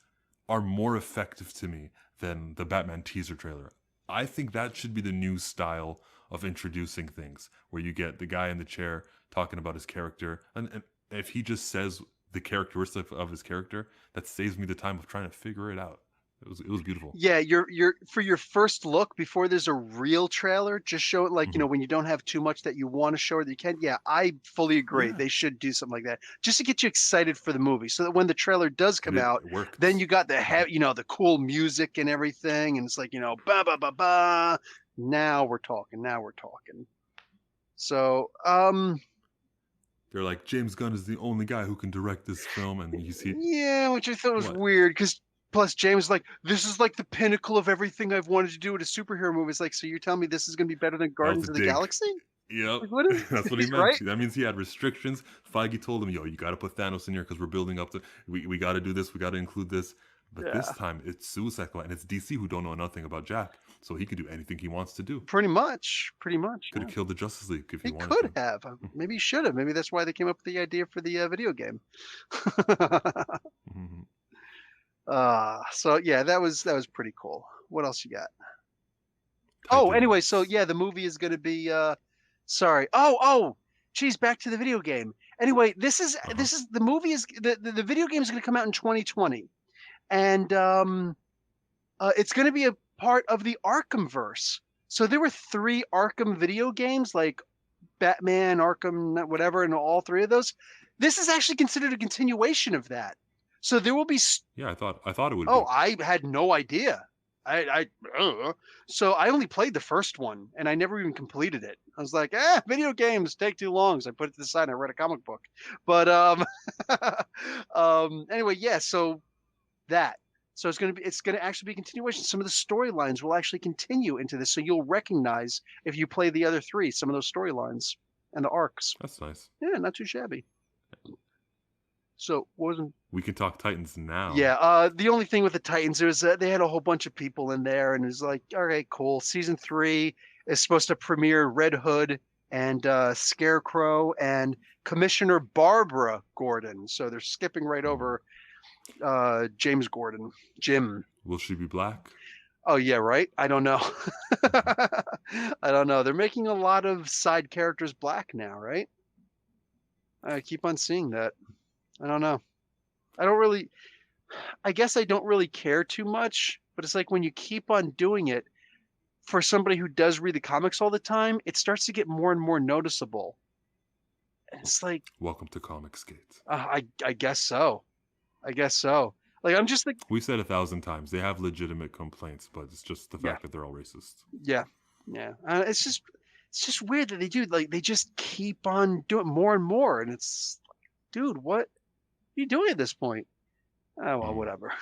are more effective to me than the Batman teaser trailer. I think that should be the new style of introducing things, where you get the guy in the chair talking about his character, and if he just says the characteristics of his character, that saves me the time of trying to figure it out. It was beautiful. Yeah, you're for your first look before there's a real trailer, just show it like, when you don't have too much that you want to show or that you can. Yeah, I fully agree. Yeah. They should do something like that just to get you excited for the movie, so that when the trailer does come out, then you got the cool music and everything, and it's like, ba ba ba ba. Now we're talking. So, they're like, James Gunn is the only guy who can direct this film, and you see, yeah, which I thought was weird, because plus James is like, this is like the pinnacle of everything I've wanted to do with a superhero movie. It's like, so you're telling me this is going to be better than Guardians of the Galaxy? Yep, like, that's what he meant. Right? That means he had restrictions. Feige told him, yo, you got to put Thanos in here because we're building up to, we got to do this, we got to include this. But this time it's Suicide Squad, and it's DC who don't know nothing about Jack, so he can do anything he wants to do. Pretty much. Could have killed the Justice League if he wanted to. He could have. Maybe he should have. Maybe that's why they came up with the idea for the video game. So yeah, that was pretty cool. What else you got? Oh, anyway, so yeah, the movie is going to be. Sorry. Geez, back to the video game. Anyway, this is the movie is the video game is going to come out in 2020. And it's going to be a part of the Arkhamverse. So there were 3 Arkham video games, like Batman, Arkham, whatever, and all 3 of those. This is actually considered a continuation of that. So there will be. Yeah, I thought it would. Oh, I had no idea. So I only played the first one, and I never even completed it. I was like, video games take too long, so I put it to the side and I read a comic book. But anyway, yeah. So it's going to actually be a continuation. Some of the storylines will actually continue into this, so you'll recognize, if you play the other 3, some of those storylines and the arcs. That's nice. Yeah, not too shabby. So we can talk Titans now. Yeah, the only thing with the Titans is they had a whole bunch of people in there, and it was like, all right, cool. Season 3 is supposed to premiere Red Hood and Scarecrow and Commissioner Barbara Gordon. So they're skipping right over James Gordon. Jim. Will she be black? Oh yeah, right. I don't know. I don't know. They're making a lot of side characters black now, right? I keep on seeing that. I don't know. I guess I don't really care too much, but it's like when you keep on doing it, for somebody who does read the comics all the time, it starts to get more and more noticeable. And it's like, welcome to Comicsgate. I guess so. Like, I'm just like, we said 1,000 times, they have legitimate complaints, but it's just the fact that they're all racist. Yeah. It's just weird that they do, like, they just keep on doing more and more, and it's, dude, what are you doing at this point? Oh well, whatever.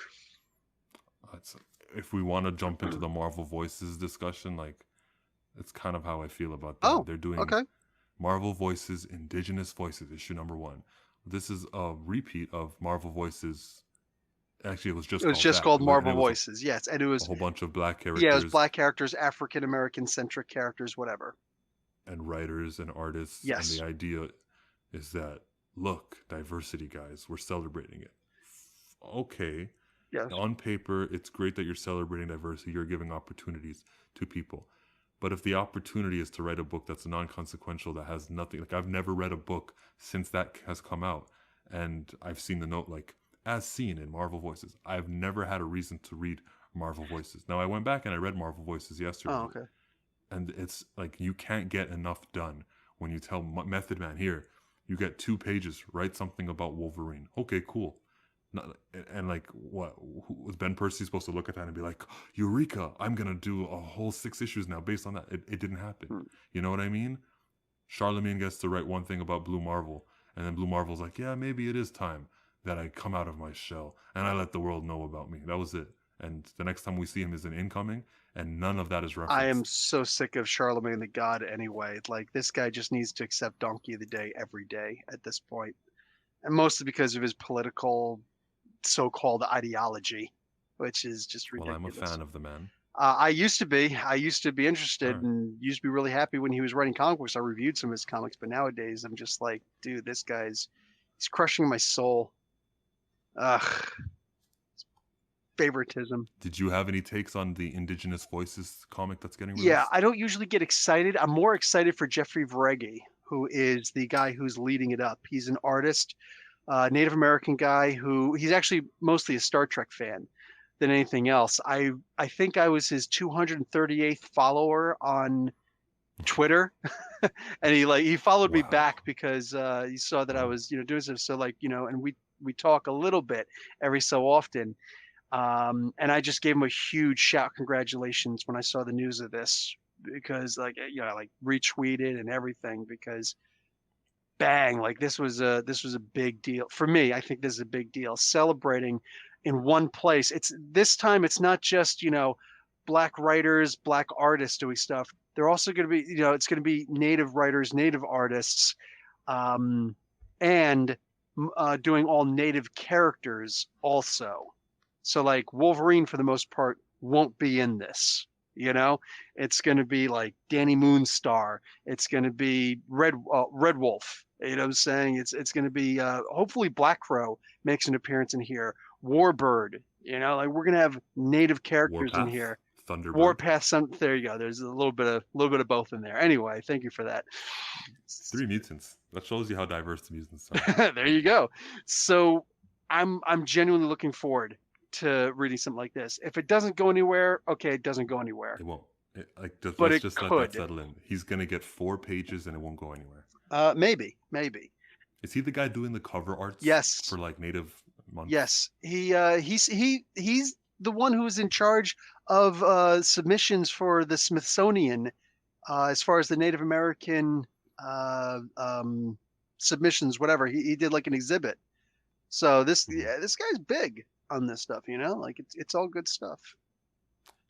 If we want to jump into the Marvel Voices discussion, like, it's kind of how I feel about that. They're doing Marvel Voices, Indigenous Voices, issue number 1. This is a repeat of Marvel Voices. Actually, it was just called Marvel Voices. Yes, and it was a whole bunch of black characters. Yeah, it was black characters, African American centric characters, whatever. And writers and artists. Yes. And the idea is that, look, diversity, guys, we're celebrating it. Okay. Yes. On paper, it's great that you're celebrating diversity. You're giving opportunities to people. But if the opportunity is to write a book that's non-consequential, that has nothing, like I've never read a book since that has come out, and I've seen the note like as seen in Marvel Voices. I've never had a reason to read Marvel Voices. Now I went back and I read Marvel Voices yesterday. Oh, okay. And it's like you can't get enough done when you tell Method Man, here, you get 2 pages, write something about Wolverine. Okay, cool. And like, what was Ben Percy supposed to look at that and be like, Eureka, I'm gonna do a whole 6 issues now based on that? It didn't happen. You know what I mean? Charlemagne gets to write one thing about Blue Marvel, and then Blue Marvel's like, yeah, maybe it is time that I come out of my shell and I let the world know about me. That was it. And the next time we see him is in Incoming, and none of that is referenced. I am so sick of Charlemagne the God anyway. Like, this guy just needs to accept Donkey of the Day every day at this point. And mostly because of his political so-called ideology, which is just ridiculous. Well, I'm a fan of the man. I used to be interested and used to be really happy when he was writing comic books. I reviewed some of his comics, but nowadays I'm just like, dude, this guy's he's crushing my soul. Ugh. Favoritism. Did you have any takes on the Indigenous Voices comic that's getting released? Yeah, I don't usually get excited. I'm more excited for Jeffrey Vareghi, who is the guy who's leading it up. He's an artist, Native American guy who he's actually mostly a Star Trek fan than anything else. I think I was his 238th follower on Twitter, and he followed me back because he saw that I was doing stuff. So and we talk a little bit every so often. And I just gave him a huge shout, congratulations, when I saw the news of this, because I retweeted and everything, because bang, like this was a big deal for me. I think this is a big deal, celebrating in one place. It's this time it's not just black writers, black artists doing stuff. They're also going to be it's going to be Native writers, Native artists, and doing all Native characters also. So like Wolverine, for the most part, won't be in this. It's going to be like Danny Moonstar. It's going to be Red Wolf. You know what I'm saying? It's going to be hopefully Black Crow makes an appearance in here. Warbird. Like we're going to have Native characters in here. Thunderbird. Warpath. There you go. There's a little bit of both in there. Anyway, thank you for that. 3 mutants. That shows you how diverse the mutants are. There you go. So I'm genuinely looking forward to reading something like this. If it doesn't go anywhere, okay, it doesn't go anywhere. It won't. Let's just let that settle in. He's gonna get 4 pages and it won't go anywhere. Maybe. Is he the guy doing the cover arts? Yes. For like Native months? Yes. He's the one who is in charge of submissions for the Smithsonian, as far as the Native American submissions, whatever. He did like an exhibit. So this guy's big on this stuff, like it's all good stuff.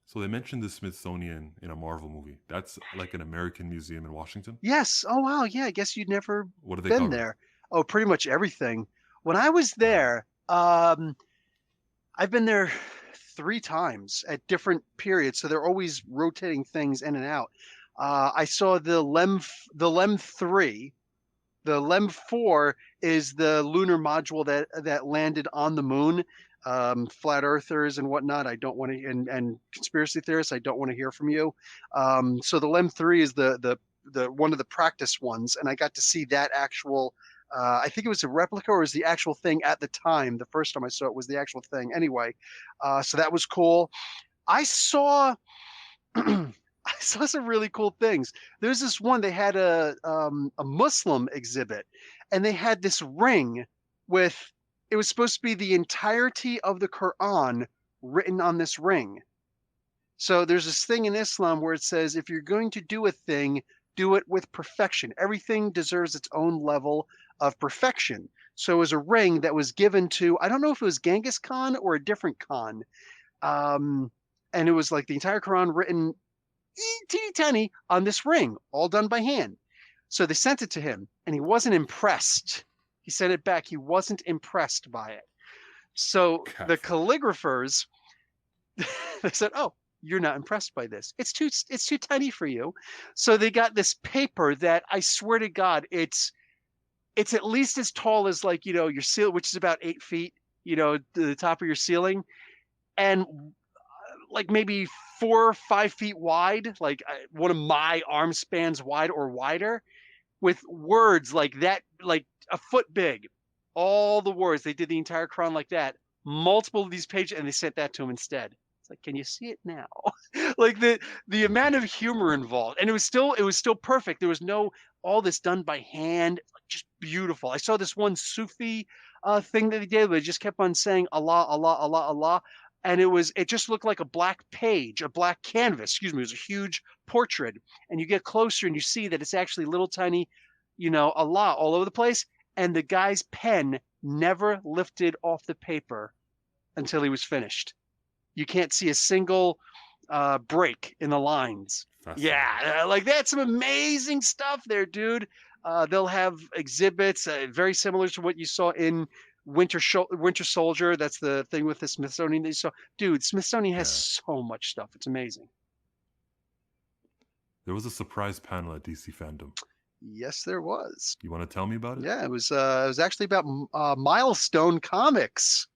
So they mentioned the Smithsonian in a Marvel movie. That's like an American museum in Washington? Yes. Oh wow, yeah, I guess you'd never been cover? there. Oh, pretty much everything. When I was there, I've been there 3 times at different periods, so they're always rotating things in and out. I saw the LEM 3. The LEM 4 is the lunar module that landed on the moon. Flat earthers and whatnot, I don't want to, and conspiracy theorists, I don't want to hear from you. So the LEM 3 is the one of the practice ones, and I got to see that actual. I think it was a replica, or was the actual thing at the time. The first time I saw it was the actual thing. Anyway, so that was cool. I saw. I saw some really cool things. There's this one, they had a Muslim exhibit, and they had this ring with, it was supposed to be the entirety of the Quran written on this ring. So there's this thing in Islam where it says, if you're going to do a thing, do it with perfection. Everything deserves its own level of perfection. So it was a ring that was given to, I don't know if it was Genghis Khan or a different Khan. And it was like the entire Quran written teeny tiny on this ring, all done by hand. So they sent it to him, and he wasn't impressed. He sent it back. He wasn't impressed by it. So the calligraphers, they said, "Oh, you're not impressed by this. It's too tiny for you." So they got this paper that, I swear to God, it's at least as tall as your ceiling, which is about 8 feet, the top of your ceiling, and like maybe 4 or 5 feet wide, like one of my arm spans wide or wider, with words like that, like a foot big. All the words. They did the entire crown like that. Multiple of these pages, and they sent that to him instead. It's like, can you see it now? Like the amount of humor involved, and it was still perfect. There was no all this done by hand, just beautiful. I saw this one Sufi thing that they did, where they just kept on saying Allah, Allah, Allah, Allah, and it just looked like a black page, a black canvas. Excuse me, it was a huge portrait, and you get closer and you see that it's actually little tiny, Allah all over the place, and the guy's pen never lifted off the paper until he was finished. You can't see a single break in the lines. Yeah, like that's some amazing stuff there, dude. They'll have exhibits very similar to what you saw in Winter Soldier. That's the thing with the Smithsonian that you saw. Dude, Smithsonian has so much stuff. It's amazing. There was a surprise panel at DC Fandom. Yes, there was. You want to tell me about it? Yeah, it was actually about Milestone Comics.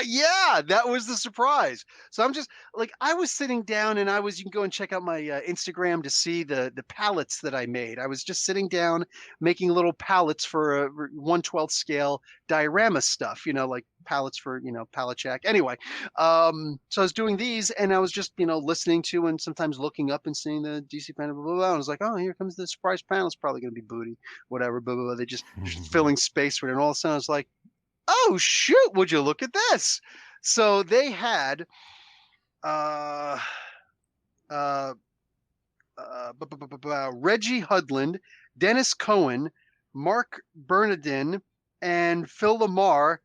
Yeah, that was the surprise. So I'm just like, I was sitting down and you can go and check out my Instagram to see the palettes that I made. I was just sitting down making little palettes for a 1/12 scale diorama stuff, like palettes for, palette jack. Anyway, so I was doing these and I was just, listening to and sometimes looking up and seeing the DC panel, blah, blah, blah. And I was like, oh, here comes the surprise panel. It's probably going to be booty, whatever, blah, blah, blah. They just filling space with it. And all of a sudden I was like, oh shoot, would you look at this? So they had Reggie Hudland, Dennis Cohen, Mark Bernardin, and Phil Lamar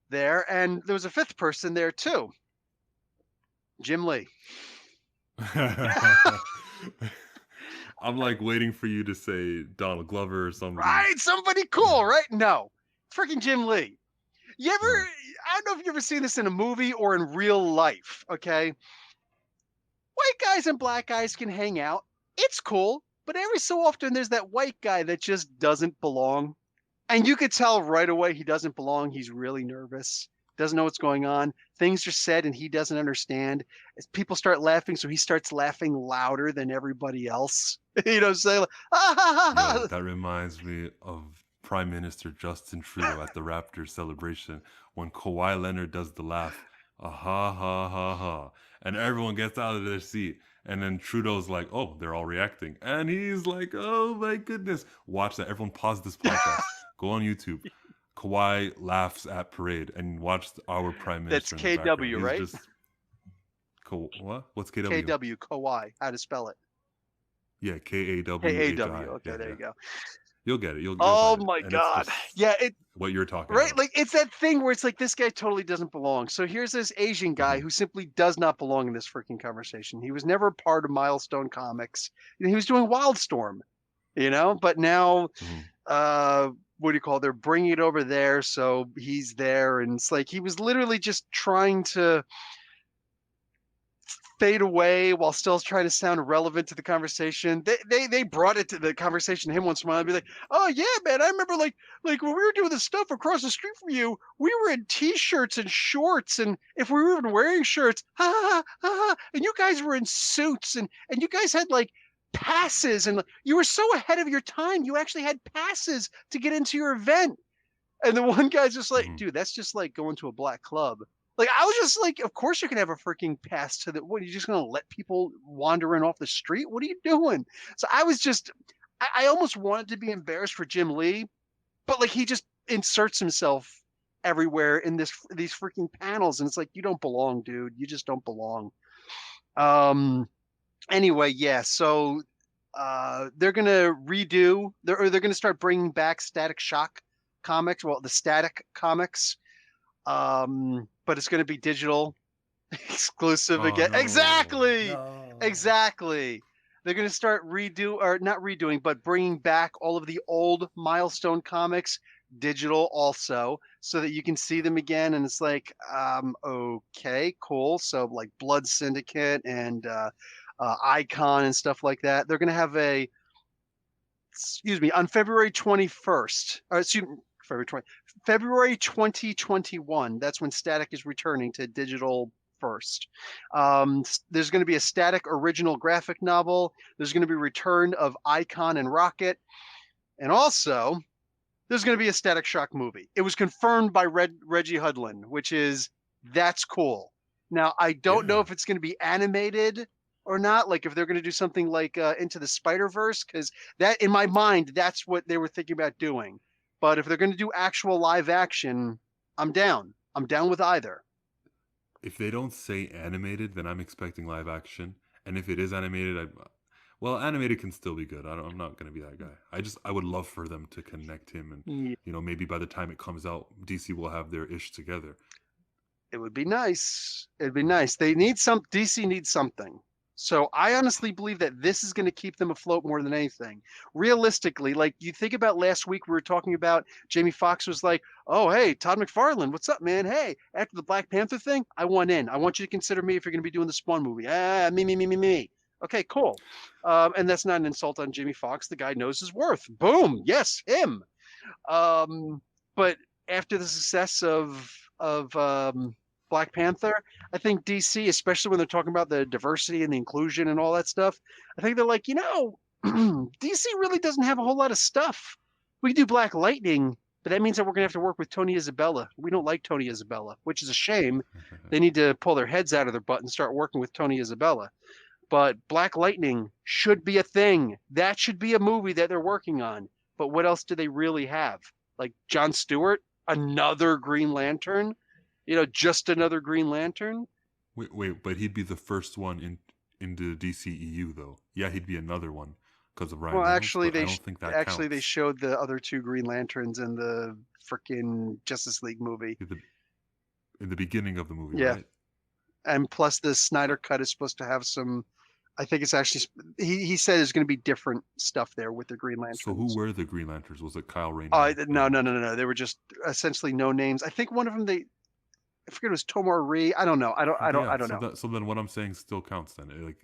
there, and there was a fifth person there too, Jim Lee. I'm like waiting for you to say Donald Glover or something. Right, somebody cool, right? No, freaking Jim Lee. You ever, I don't know if you ever seen this in a movie or in real life, okay? White guys and black guys can hang out. It's cool, but every so often there's that white guy that just doesn't belong. And you could tell right away he doesn't belong. He's really nervous, doesn't know what's going on. Things are said and he doesn't understand. As people start laughing, so he starts laughing louder than everybody else. Say, like, ah, ha, ha, ha. Yo, that reminds me of Prime Minister Justin Trudeau at the Raptors celebration when Kawhi Leonard does the laugh, ha ha ha ha, and everyone gets out of their seat, and then Trudeau's like, oh, they're all reacting, and he's like, oh my goodness, watch that. Everyone pause this podcast, go on YouTube. Kawhi laughs at parade and watch our Prime Minister. That's KW, right? What? What's KW? KW, Kawhi. How to spell it? Yeah, KAW. KAW. Okay, there you go. You'll get it. Oh my God. Yeah, what you're talking right? about. Like it's that thing where it's like this guy totally doesn't belong. So here's this Asian guy who simply does not belong in this freaking conversation. He was never part of Milestone Comics. He was doing Wildstorm, but now what do you call it? They're bringing it over there, so he's there, and it's like he was literally just trying to fade away while still trying to sound relevant to the conversation. They brought it to the conversation to him once in a while and be like, oh yeah, man, I remember like when we were doing this stuff across the street from you, we were in t-shirts and shorts, and if we were even wearing shirts, ha ha ha ha, and you guys were in suits, and you guys had like passes, and you were so ahead of your time, you actually had passes to get into your event. And the one guy's just like, dude, that's just like going to a black club. Like, I was just like, of course you can have a freaking pass to the, what, are you just going to let people wander in off the street? What are you doing? So I was just, I almost wanted to be embarrassed for Jim Lee, but like he just inserts himself everywhere in these freaking panels. And it's like, you don't belong, dude. You just don't belong. Anyway, yeah. So they're going to redo, they're going to start bringing back Static Shock comics. Well, the Static comics. But it's going to be digital exclusive again. No. Exactly. No. Exactly. They're going to start not redoing, but bringing back all of the old Milestone comics digital also, so that you can see them again. And it's like, okay, cool. So like Blood Syndicate and Icon and stuff like that. They're going to have on February 21st, or excuse me, February 2021. That's when Static is returning to digital first. There's going to be a static original graphic novel. There's going to be return of Icon and Rocket. And also, there's going to be a Static Shock movie. It was confirmed by Reggie Hudlin, that's cool. Now, I don't know if it's going to be animated or not, like if they're going to do something like Into the Spider-Verse, because that, in my mind, that's what they were thinking about doing. But if they're going to do actual live action, I'm down. I'm down with either. If they don't say animated, then I'm expecting live action. And if it is animated, animated can still be good. I'm not going to be that guy. I would love for them to connect him, and maybe by the time it comes out, DC will have their ish together. It would be nice. It'd be nice. DC needs something. So I honestly believe that this is going to keep them afloat more than anything. Realistically, like you think about last week, we were talking about Jamie Foxx was like, oh, hey, Todd McFarlane, what's up, man? Hey, after the Black Panther thing, I want in. I want you to consider me if you're going to be doing the Spawn movie. Me. Okay, cool. And that's not an insult on Jamie Foxx. The guy knows his worth. Boom. Yes, him. But after the success of Black Panther, I think DC, especially when they're talking about the diversity and the inclusion and all that stuff, I think they're like, DC really doesn't have a whole lot of stuff. We can do Black Lightning, but that means that we're going to have to work with Tony Isabella. We don't like Tony Isabella, which is a shame. They need to pull their heads out of their butt and start working with Tony Isabella. But Black Lightning should be a thing. That should be a movie that they're working on. But what else do they really have? Like Jon Stewart, another Green Lantern? Just another Green Lantern? Wait, but he'd be the first one in the DCEU, though. Yeah, he'd be another one because of Ryan Reynolds, actually, I don't think that counts. They showed the other two Green Lanterns in the freaking Justice League movie. In the beginning of the movie, yeah. Right? And plus the Snyder cut is supposed to have some, I think it's actually, he said there's going to be different stuff there with the Green Lanterns. So who were the Green Lanterns? Was it Kyle Rayner? No. They were just essentially no names. I think one of them, I forget, it was Tomar Ree. I don't know. I don't know. So then what I'm saying still counts then.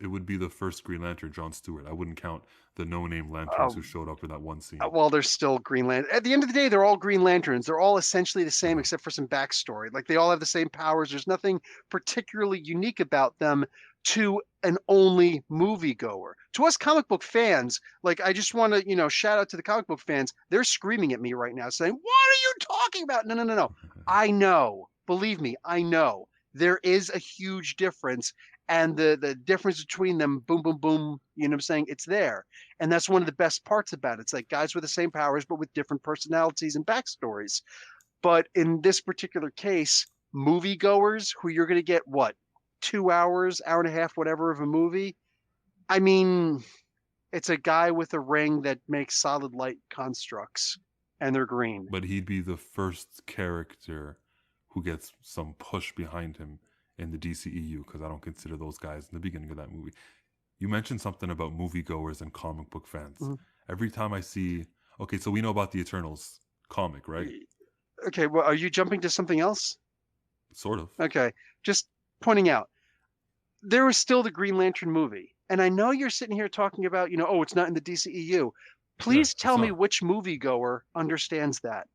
It would be the first Green Lantern, Jon Stewart. I wouldn't count the no-name Lanterns who showed up in that one scene. Well, they're still Green Lantern. At the end of the day, they're all Green Lanterns. They're all essentially the same except for some backstory. Like they all have the same powers. There's nothing particularly unique about them to an only moviegoer. To us comic book fans, like I just want to, shout out to the comic book fans. They're screaming at me right now saying, what are you talking about? No. I know. Believe me, I know. There is a huge difference. And the difference between them, boom, boom, boom, you know what I'm saying? It's there. And that's one of the best parts about it. It's like guys with the same powers, but with different personalities and backstories. But in this particular case, moviegoers who you're going to get, 2 hours, hour and a half, whatever of a movie. I mean, it's a guy with a ring that makes solid light constructs and they're green. But he'd be the first character who gets some push behind him in the DCEU, because I don't consider those guys in the beginning of that movie. You mentioned something about moviegoers and comic book fans. Mm-hmm. Every time I see, okay, so we know about the Eternals comic, right? Okay, well, are you jumping to something else? Sort of. Okay, just pointing out, there was still the Green Lantern movie. And I know you're sitting here talking about, it's not in the DCEU. Please tell me which moviegoer understands that.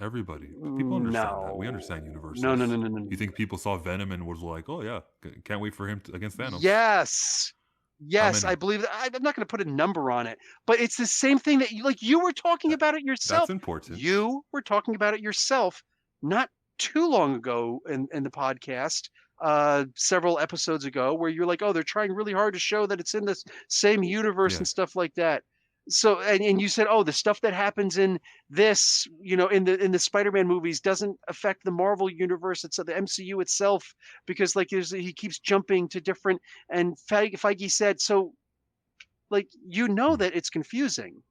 Everybody. People understand that. We understand universes. No. You think people saw Venom and was like, oh, yeah, can't wait for him against Thanos? Yes, I believe that. I'm not going to put a number on it, but it's the same thing that you were talking about it yourself. That's important. You were talking about it yourself not too long ago in the podcast, several episodes ago, where you're like, oh, they're trying really hard to show that it's in the same universe and stuff like that. So, and you said, oh, the stuff that happens in this, in the Spider-Man movies doesn't affect the Marvel universe. It's the MCU itself, because he keeps jumping to different, and Feige said, so that it's confusing.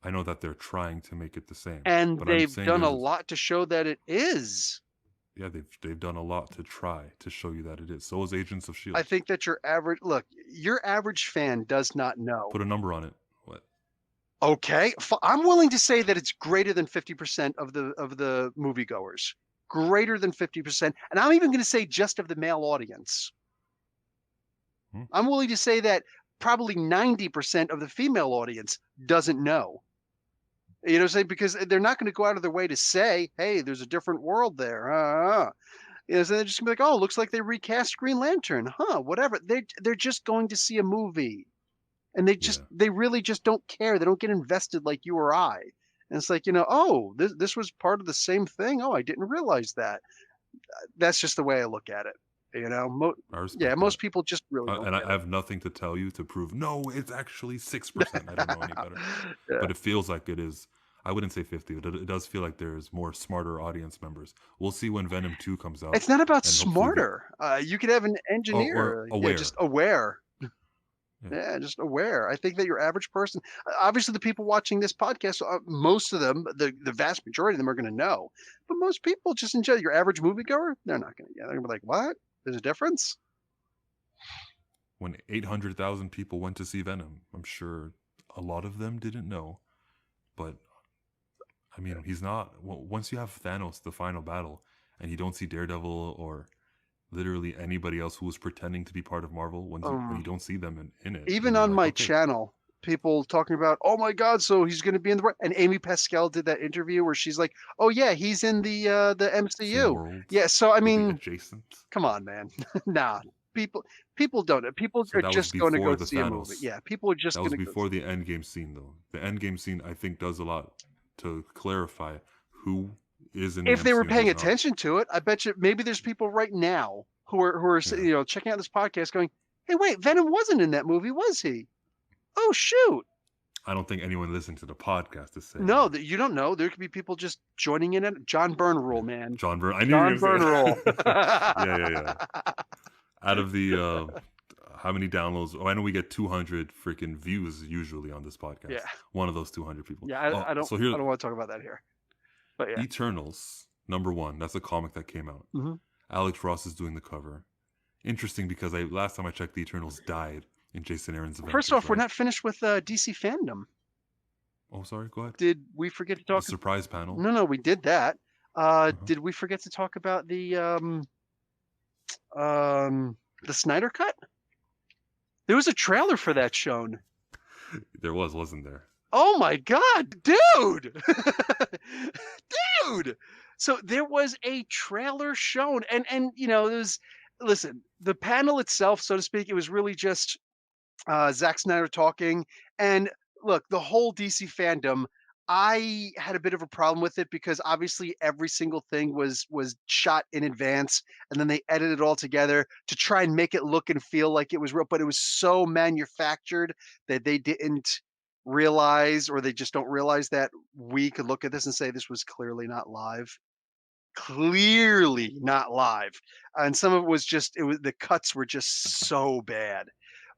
I know that they're trying to make it the same. And they've done a lot to show that it is. Yeah, they've done a lot to try to show you that it is. So is Agents of S.H.I.E.L.D. I think that your average fan does not know. Put a number on it. What? Okay, I'm willing to say that it's greater than 50% of the moviegoers. Greater than 50%. And I'm even going to say just of the male audience. I'm willing to say that probably 90% of the female audience doesn't know. Because they're not going to go out of their way to say, hey, there's a different world there. So they're just gonna be like, oh, looks like they recast Green Lantern, huh? Whatever. They're just going to see a movie, and Yeah. they really just don't care. They don't get invested like you or I. And it's like, oh, this was part of the same thing. Oh, I didn't realize that. That's just the way I look at it. I Yeah, respect that. most people just really don't And I get have nothing to tell you to prove, no, it's actually 6%. I don't know any it. better. Yeah. But it feels like it is. I wouldn't say 50, but it does feel like there's more smarter audience members. We'll see when Venom 2 comes out. It's not about And hopefully smarter. You could have an or engineer, aware. just aware. Yeah. Yeah, just aware. I think that your average person, obviously, the people watching this podcast, most of them, the vast majority of them are going to know. But most people just enjoy your average moviegoer. They're not going to. Yeah, they're going to be like, "What? There's a difference." When 800,000 people went to see Venom, I'm sure a lot of them didn't know. But I mean, he's not. Once you have Thanos, the final battle, and you don't see Daredevil or literally anybody else who was pretending to be part of Marvel, when you don't see them in it, Even you're on like, my okay. channel, people talking about, oh my God, so he's going to be in the. And Amy Pascal did that interview where she's like, oh yeah, he's in the Same MCU. world. Yeah, so I It'll be mean, adjacent. come on, man. Nah, people don't. People So are that was just going to before go the see a movie. Thanos. Yeah, people are just That going was to go. before the Endgame scene, though. The Endgame scene, I think, does a lot to clarify who is in the If they were MCU and paying who's not. attention to it, I bet you maybe there's people right now who are Yeah. checking out this podcast going, hey, wait, Venom wasn't in that movie, was he? Oh shoot. I don't think anyone listening to the podcast is saying No, that. you don't know. There could be people just joining in it. John Byrne rule, man. John Byrne. I knew you were John going Byrne to say rule. that. Yeah. Out of the how many downloads? Oh, I know we get 200 freaking views usually on this podcast. Yeah. One of those 200 people. Yeah, I don't. So here, I don't want to talk about that here. But yeah, Eternals #1. That's a comic that came out. Mhm. Alex Ross is doing the cover. Interesting because last time I checked, the Eternals died in Jason Aaron's Avengers. First off, we're right? not finished with DC Fandom. Oh, sorry. Go ahead. Did we forget to The talk? surprise panel. No, we did that. Did we forget to talk about the Snyder cut? There was a trailer for that shown. There wasn't there? Oh my God, dude! Dude! So there was a trailer shown, and there's listen, the panel itself, so to speak, it was really just Zack Snyder talking. And look, the whole DC fandom, I had a bit of a problem with it because obviously every single thing was shot in advance, and then they edited it all together to try and make it look and feel like it was real, but it was so manufactured that they didn't realize, or they just don't realize, that we could look at this and say this was clearly not live. Clearly not live. And some of it was the cuts were just so bad.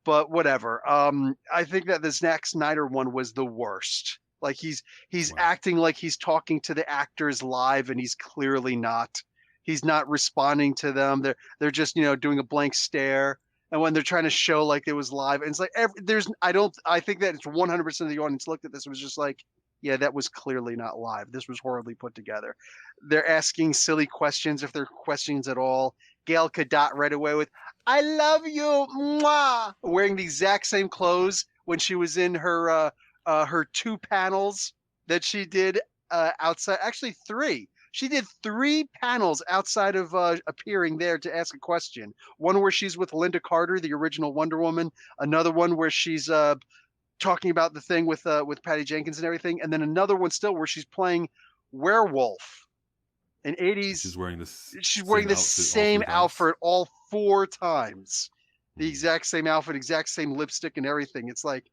But whatever. I think that the Zack Snyder one was the worst. Like he's Wow. acting like he's talking to the actors live, and he's clearly not. He's not responding to them. They're just doing a blank stare. And when they're trying to show like it was live, and it's like I think that it's 100% of the audience looked at this and was just like, yeah, that was clearly not live. This was horribly put together. They're asking silly questions, if they're questions at all. Gal Gadot right away with, I love you, mwah, wearing the exact same clothes when she was in her 2 panels that she did outside. Actually, 3. She did 3 panels outside of appearing there to ask a question. One where she's with Linda Carter, the original Wonder Woman. Another one where she's talking about the thing with Patty Jenkins and everything. And then another one still where she's playing werewolf. In 80s, she's wearing the same outfit all 4 times. The exact same outfit, exact same lipstick and everything. It's like,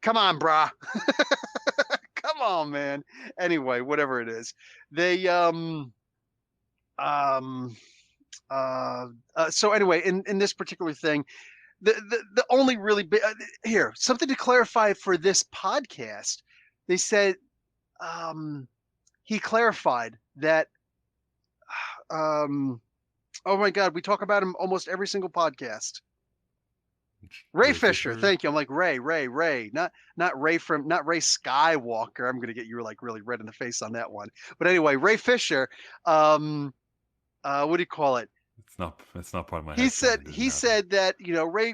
come on, brah. Come on, man. Anyway, whatever it is. They so anyway, in this particular thing, the only really big here, something to clarify for this podcast. They said he clarified that oh my God, we talk about him almost every single podcast. Ray Fisher, thank you. I'm like Ray, not Ray Skywalker. I'm gonna get you like really red in the face on that one. But anyway, Ray Fisher, what do you call it? It's not part of my. He said that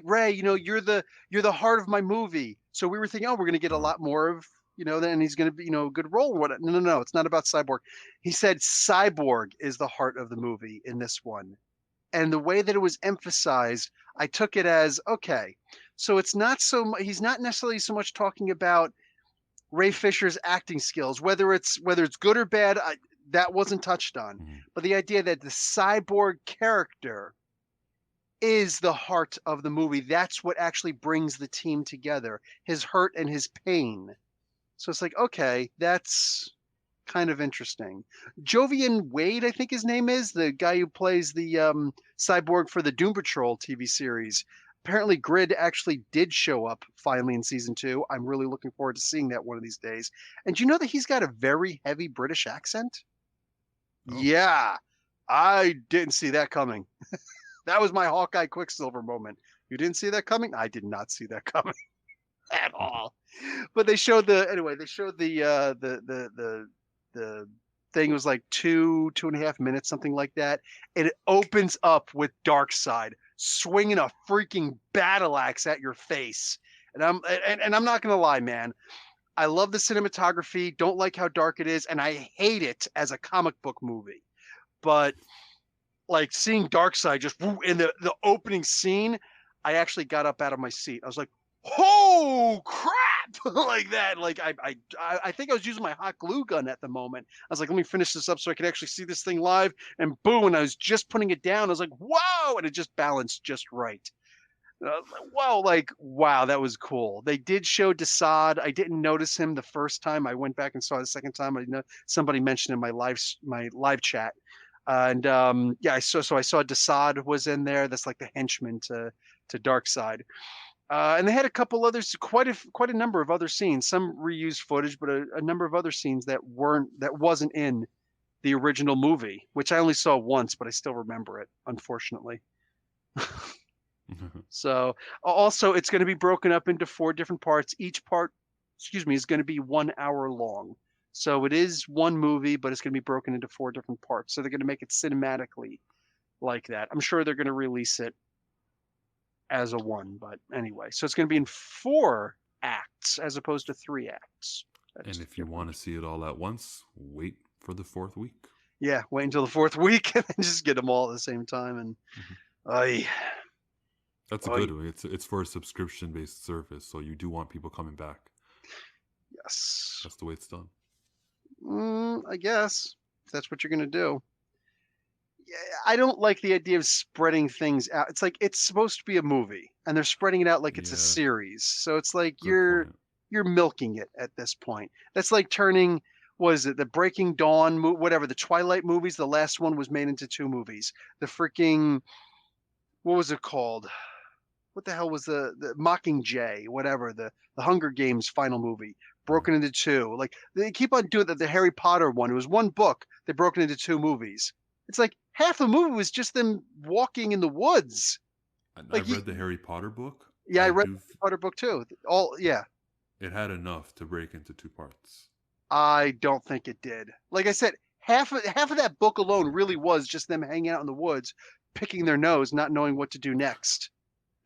Ray, you're the heart of my movie. So we were thinking, oh, we're gonna get a lot more of then he's going to be, a good role. What? No, it's not about Cyborg. He said Cyborg is the heart of the movie in this one. And the way that it was emphasized, I took it as, okay, so it's not he's not necessarily so much talking about Ray Fisher's acting skills, whether it's good or bad, that wasn't touched on. Mhm. But the idea that the Cyborg character is the heart of the movie, that's what actually brings the team together, his hurt and his pain. So it's like, okay, that's kind of interesting. Jovian Wade, I think his name is, the guy who plays the cyborg for the Doom Patrol TV series. Apparently Grid actually did show up finally in season 2. I'm really looking forward to seeing that one of these days. And do you know that he's got a very heavy British accent? Oh. Yeah, I didn't see that coming. That was my Hawkeye Quicksilver moment. You didn't see that coming? I did not see that coming at all. But they showed the thing was like 2.5 minutes, something like that. And it opens up with Darkseid swinging a freaking battle axe at your face. And I'm not gonna lie, man. I love the cinematography. Don't like how dark it is, and I hate it as a comic book movie. But like seeing Darkseid just in the opening scene, I actually got up out of my seat. I was like, "Oh crap!" like that. Like I think I was using my hot glue gun at the moment. I was like, "Let me finish this up so I can actually see this thing live." And boom! And I was just putting it down. I was like, "Whoa!" And it just balanced just right. Wow, like wow, that was cool. They did show Desaad. I didn't notice him the first time. I went back and saw it the second time. I know somebody mentioned in my live chat. And yeah, I saw Desaad was in there. That's like the henchman to Darkseid. And they had a couple others, quite a number of other scenes. Some reused footage, but a number of other scenes that wasn't in the original movie, which I only saw once, but I still remember it, unfortunately. So also, it's going to be broken up into 4 different parts. Each part, is going to be 1 hour long. So it is one movie, but it's going to be broken into 4 different parts. So they're going to make it cinematically like that. I'm sure they're going to release it as a one, but anyway. So it's going to be in 4 acts as opposed to 3 acts. And if you want to see it all at once, wait for the 4th week. Yeah, wait until the 4th week and then just get them all at the same time. And that's a good way. It's for a subscription-based service, so you do want people coming back. Yes. That's the way it's done. I guess if that's what you're going to do. Yeah, I don't like the idea of spreading things out. It's like it's supposed to be a movie, and they're spreading it out like it's a series. So it's like you're milking it at this point. That's like turning, what is it, the Breaking Dawn, whatever, the Twilight movies. The last one was made into 2 movies. The freaking, what was it called? What the hell was the Mockingjay, whatever, the Hunger Games final movie, broken into 2. Like they keep on doing that. The Harry Potter one, it was 1 book, they broke it into 2 movies. It's like half the movie was just them walking in the woods. I read the Harry Potter book. Yeah, I read the Harry Potter book too. It had enough to break into 2 parts. I don't think it did. Like I said, half of that book alone really was just them hanging out in the woods, picking their nose, not knowing what to do next.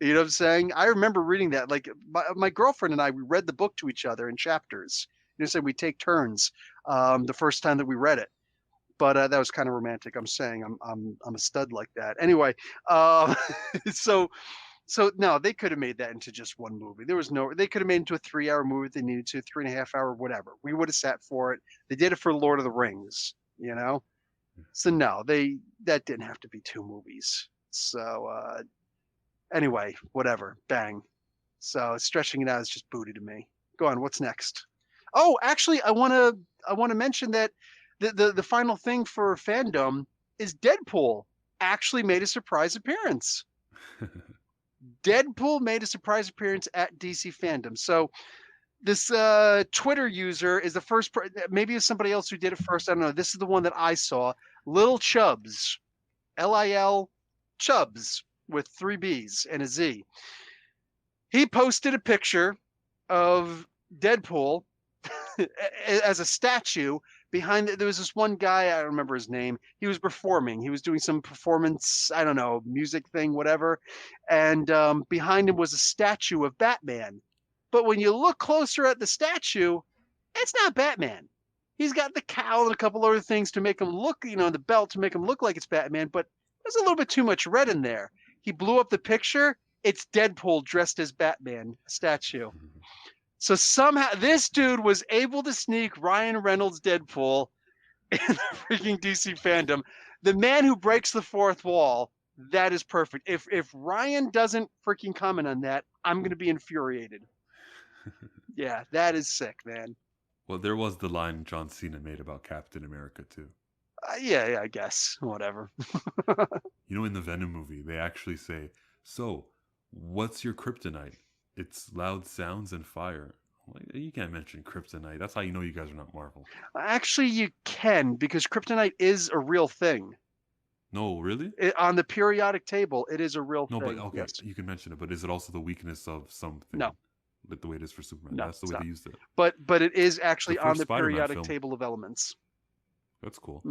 You know what I'm saying? I remember reading that. Like my girlfriend and I, we read the book to each other in chapters. Said we take turns the first time that we read it. But that was kind of romantic. I'm saying I'm a stud like that. Anyway, so no, they could have made that into just 1 movie. They could have made it into a 3-hour movie if they needed to, 3.5 hour, whatever. We would have sat for it. They did it for Lord of the Rings, So no, that didn't have to be 2 movies. So anyway, whatever, bang. So stretching it out is just booty to me. Go on, what's next? Oh, actually, I want to mention that the final thing for Fandom is Deadpool actually made a surprise appearance. Deadpool made a surprise appearance at DC Fandom. So this Twitter user is the first, maybe it's somebody else who did it first. I don't know. This is the one that I saw. Lil Chubbs, Lil Chubbs with 3 B's and a Z. He posted a picture of Deadpool as a statue. Behind it, there was this one guy, I don't remember his name. He was performing. He was doing some performance, I don't know, music thing, whatever. And behind him was a statue of Batman. But when you look closer at the statue, It's not Batman. He's got the cowl and a couple other things to make him look, the belt to make him look like it's Batman, but there's a little bit too much red in there. He blew up the picture. It's Deadpool dressed as Batman statue. So somehow this dude was able to sneak Ryan Reynolds Deadpool in the freaking DC fandom. The man who breaks the fourth wall. That is perfect. If Ryan doesn't freaking comment on that, I'm going to be infuriated. Yeah, that is sick, man. Well, there was the line John Cena made about Captain America too. Yeah, I guess. Whatever. In the Venom movie, they actually say, "So, what's your kryptonite? It's loud sounds and fire." Like, you can't mention kryptonite. That's how you know you guys are not Marvel. Actually, you can, because kryptonite is a real thing. No, really? On the periodic table, it is a real thing. No, but okay, yes. You can mention it, but is it also the weakness of something? No. Like the way it is for Superman. No, that's the way they used it. But it is actually on the periodic table of elements. That's cool.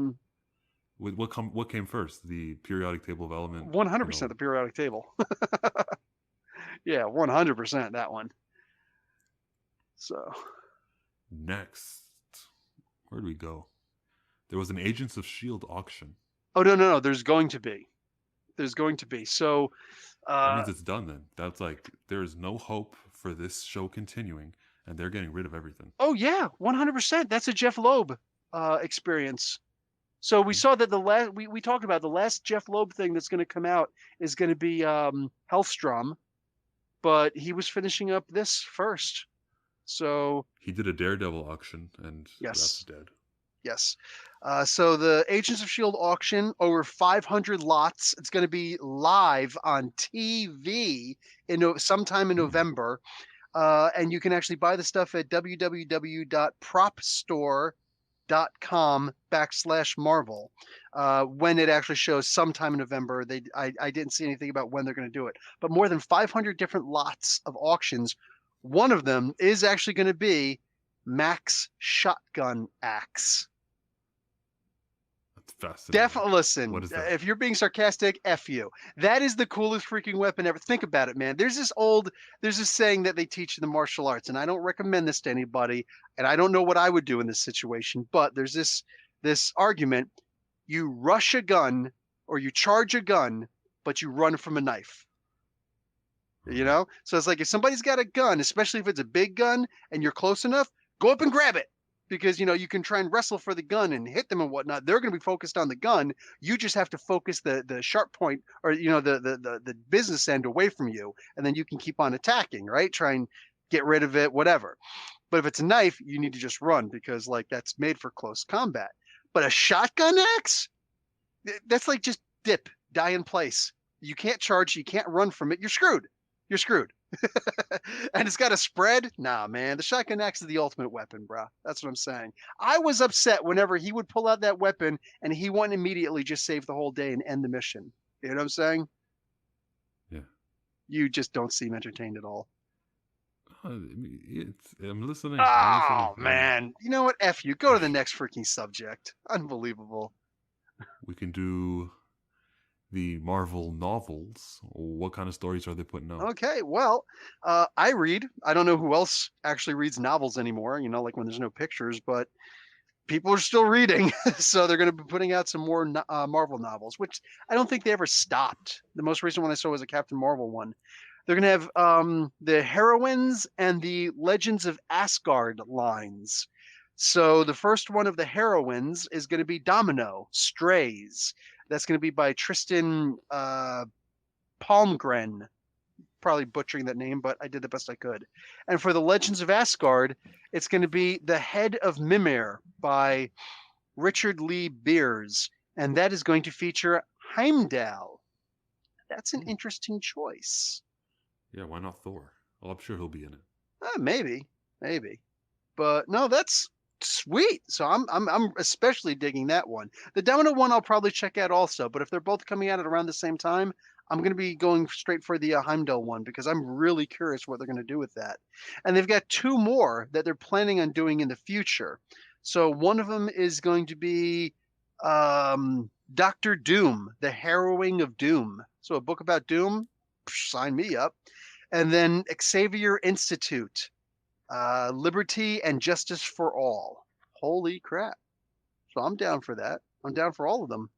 What came first? The periodic table of elements? 100% the periodic table. Yeah, 100% that one. So next, where do we go? There was an Agents of S.H.I.E.L.D. auction. Oh, no. There's going to be. So that means it's done then. That's like, there is no hope for this show continuing, and they're getting rid of everything. Oh, yeah, 100%. That's a Jeff Loeb experience. So we saw that we talked about the last Jeff Loeb thing that's going to come out is going to be Hellstrom, but he was finishing up this first. So he did a Daredevil auction, and yes. That's dead. Yes. So the Agents of S.H.I.E.L.D. auction, over 500 lots. It's going to be live on TV sometime in November. And you can actually buy the stuff at www.propstore.com/Marvel. When it actually shows sometime in November. I didn't see anything about when they're going to do it. But more than 500 different lots of auctions. One of them is actually going to be Mac's shotgun axe. That's fascinating. Definitely listen. What is that? If you're being sarcastic, F you. That is the coolest freaking weapon ever. Think about it, man. There's this saying that they teach in the martial arts, and I don't recommend this to anybody, and I don't know what I would do in this situation, but there's this argument. You rush a gun or you charge a gun, but you run from a knife. So it's like if somebody's got a gun, especially if it's a big gun and you're close enough, go up and grab it, because you can try and wrestle for the gun and hit them and whatnot. They're going to be focused on the gun. You just have to focus the sharp point, or the business end away from you, and then you can keep on attacking, right? Try and get rid of it, whatever. But if it's a knife, you need to just run, because like that's made for close combat. But a shotgun axe, that's like just dip, die in place. You can't charge, you can't run from it. You're screwed. You're screwed. And it's got a spread. Nah, man, the shotgun axe is the ultimate weapon, bro. That's what I'm saying. I was upset whenever he would pull out that weapon and he wouldn't immediately just save the whole day and end the mission. You know what I'm saying? Yeah. You just don't seem entertained at all. I'm listening. Oh, man. You know what? F you. Go to the next freaking subject. Unbelievable. We can do the Marvel novels. What kind of stories are they putting out? Okay, well, I read. I don't know who else actually reads novels anymore, like when there's no pictures, but people are still reading. So they're going to be putting out some more Marvel novels, which I don't think they ever stopped. The most recent one I saw was a Captain Marvel one. They're going to have the Heroines and the Legends of Asgard lines. So the first one of the Heroines is going to be Domino, Strays. That's going to be by Tristan Palmgren. Probably butchering that name, but I did the best I could. And for the Legends of Asgard, it's going to be The Head of Mimir by Richard Lee Beers. And that is going to feature Heimdall. That's an interesting choice. Yeah, why not Thor? Well, I'm sure he'll be in it. Maybe. But no, that's sweet. So I'm especially digging that one. The Domino one I'll probably check out also, but if they're both coming out at around the same time, I'm going to be going straight for the Heimdall one, because I'm really curious what they're going to do with that. And they've got two more that they're planning on doing in the future. So one of them is going to be Dr. Doom, The Harrowing of Doom. So a book about Doom, sign me up. And then Xavier Institute. Liberty and Justice for All. Holy crap. So I'm down for that. I'm down for all of them.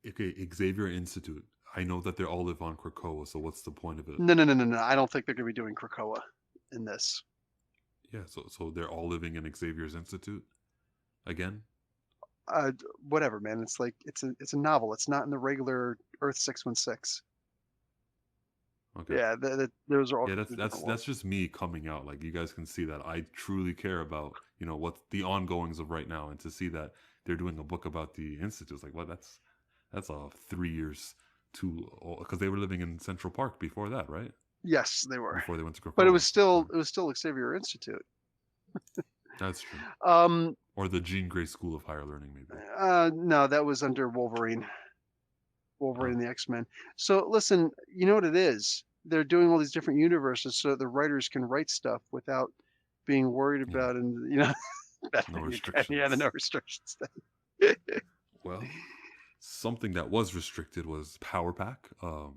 Okay, Xavier Institute. I know that they all live on Krakoa, so what's the point of it? No. I don't think they're going to be doing Krakoa in this. Yeah, so they're all living in Xavier's Institute again? Whatever, man. It's like it's a novel. It's not in the regular Earth 616. Okay. Yeah, those are all. Yeah, that's just me coming out. Like, you guys can see that I truly care about, you know, what the ongoings of right now, and to see that they're doing a book about the institute. It's like, what? That's 3 years too old, because they were living in Central Park before that, right? Yes, they were. Before they went to Krakoa. But it was still Xavier Institute. That's true. Or the Jean Grey School of Higher Learning, maybe. No, that was under Wolverine. And the X-Men. So listen, you know what it is? They're doing all these different universes so that the writers can write stuff without being worried about, and you know, no restrictions. Yeah, the no restrictions thing. Well, something that was restricted was Power Pack. What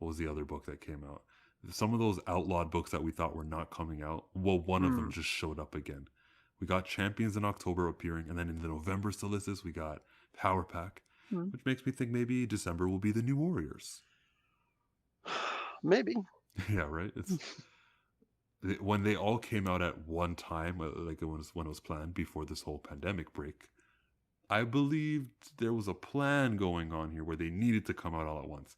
was the other book that came out? Some of those outlawed books that we thought were not coming out, well, one of them just showed up again. We got Champions in October appearing, and then in the November solicits, we got Power Pack, which makes me think maybe December will be the New Warriors. Maybe. Yeah, right? It's when they all came out at one time, like when it was planned before this whole pandemic break, I believed there was a plan going on here where they needed to come out all at once.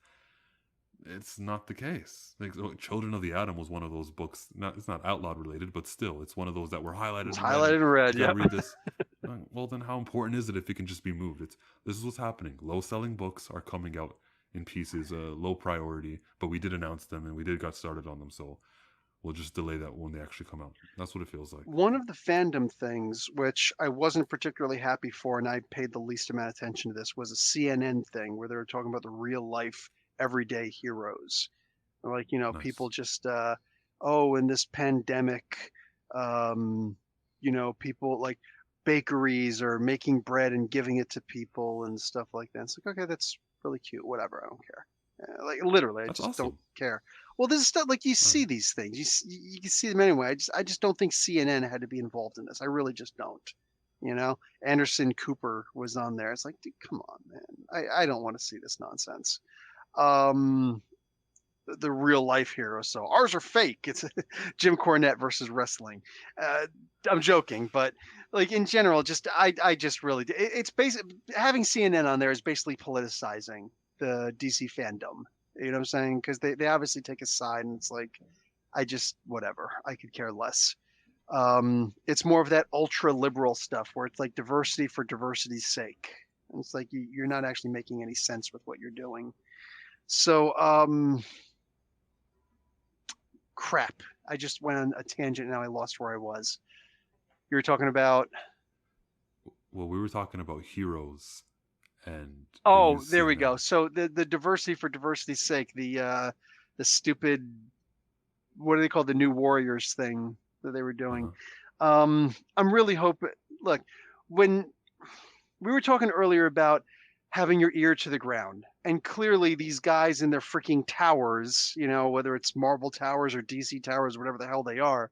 It's not the case. Like, Children of the Atom was one of those books. It's not outlawed related, but still, it's one of those that were highlighted. It's highlighted in red. Yeah. Read this. Well, then how important is it if it can just be moved? This is what's happening. Low-selling books are coming out in pieces, low priority, but we did announce them and we did got started on them, so we'll just delay that when they actually come out. That's what it feels like. One of the fandom things, which I wasn't particularly happy for, and I paid the least amount of attention to this, was a CNN thing where they were talking about the real life everyday heroes. Like, you know, Nice. people just, in this pandemic, you know, people like bakeries are making bread and giving it to people and stuff like that. It's like, okay, that's really cute. Whatever. I don't care. Like, literally, I That's just awesome. don't care. Well, this is stuff like you see these things. You can see them anyway. I just don't think CNN had to be involved in this. I really just don't. You know, Anderson Cooper was on there. It's like, dude, come on, man. I don't want to see this nonsense. The real life heroes. So ours are fake. It's Jim Cornette versus wrestling. I'm joking, but like in general, just I just really it's basically having CNN on there is basically politicizing the DC fandom. You know what I'm saying? Because they obviously take a side, and it's like I just whatever. I could care less. It's more of that ultra liberal stuff where it's like diversity for diversity's sake. And it's like you're not actually making any sense with what you're doing. So, crap. I just went on a tangent and now I lost where I was. You were talking about. Well, we were talking about heroes, and oh, there we go. So the diversity for diversity's sake, the stupid, what do they call the New Warriors thing that they were doing? I'm really hoping. Look, when we were talking earlier about having your ear to the ground, and clearly these guys in their freaking towers, you know, whether it's Marvel towers or DC towers, whatever the hell they are,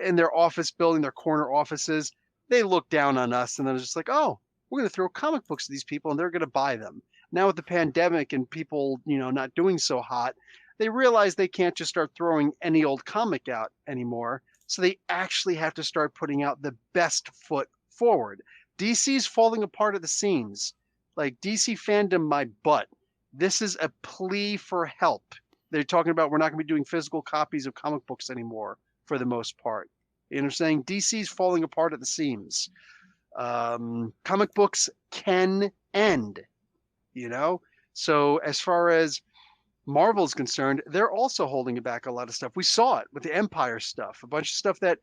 in their office building, their corner offices, they look down on us, and then it's just like, oh, we're going to throw comic books to these people and they're going to buy them. Now with the pandemic and people, you know, not doing so hot, they realize they can't just start throwing any old comic out anymore. So they actually have to start putting out the best foot forward. DC's falling apart at the seams. Like, DC fandom, my butt. This is a plea for help. They're talking about we're not going to be doing physical copies of comic books anymore for the most part. You know what I'm saying? DC's falling apart at the seams. Comic books can end, you know? So as far as Marvel's concerned, they're also holding back a lot of stuff. We saw it with the Empire stuff, a bunch of stuff that,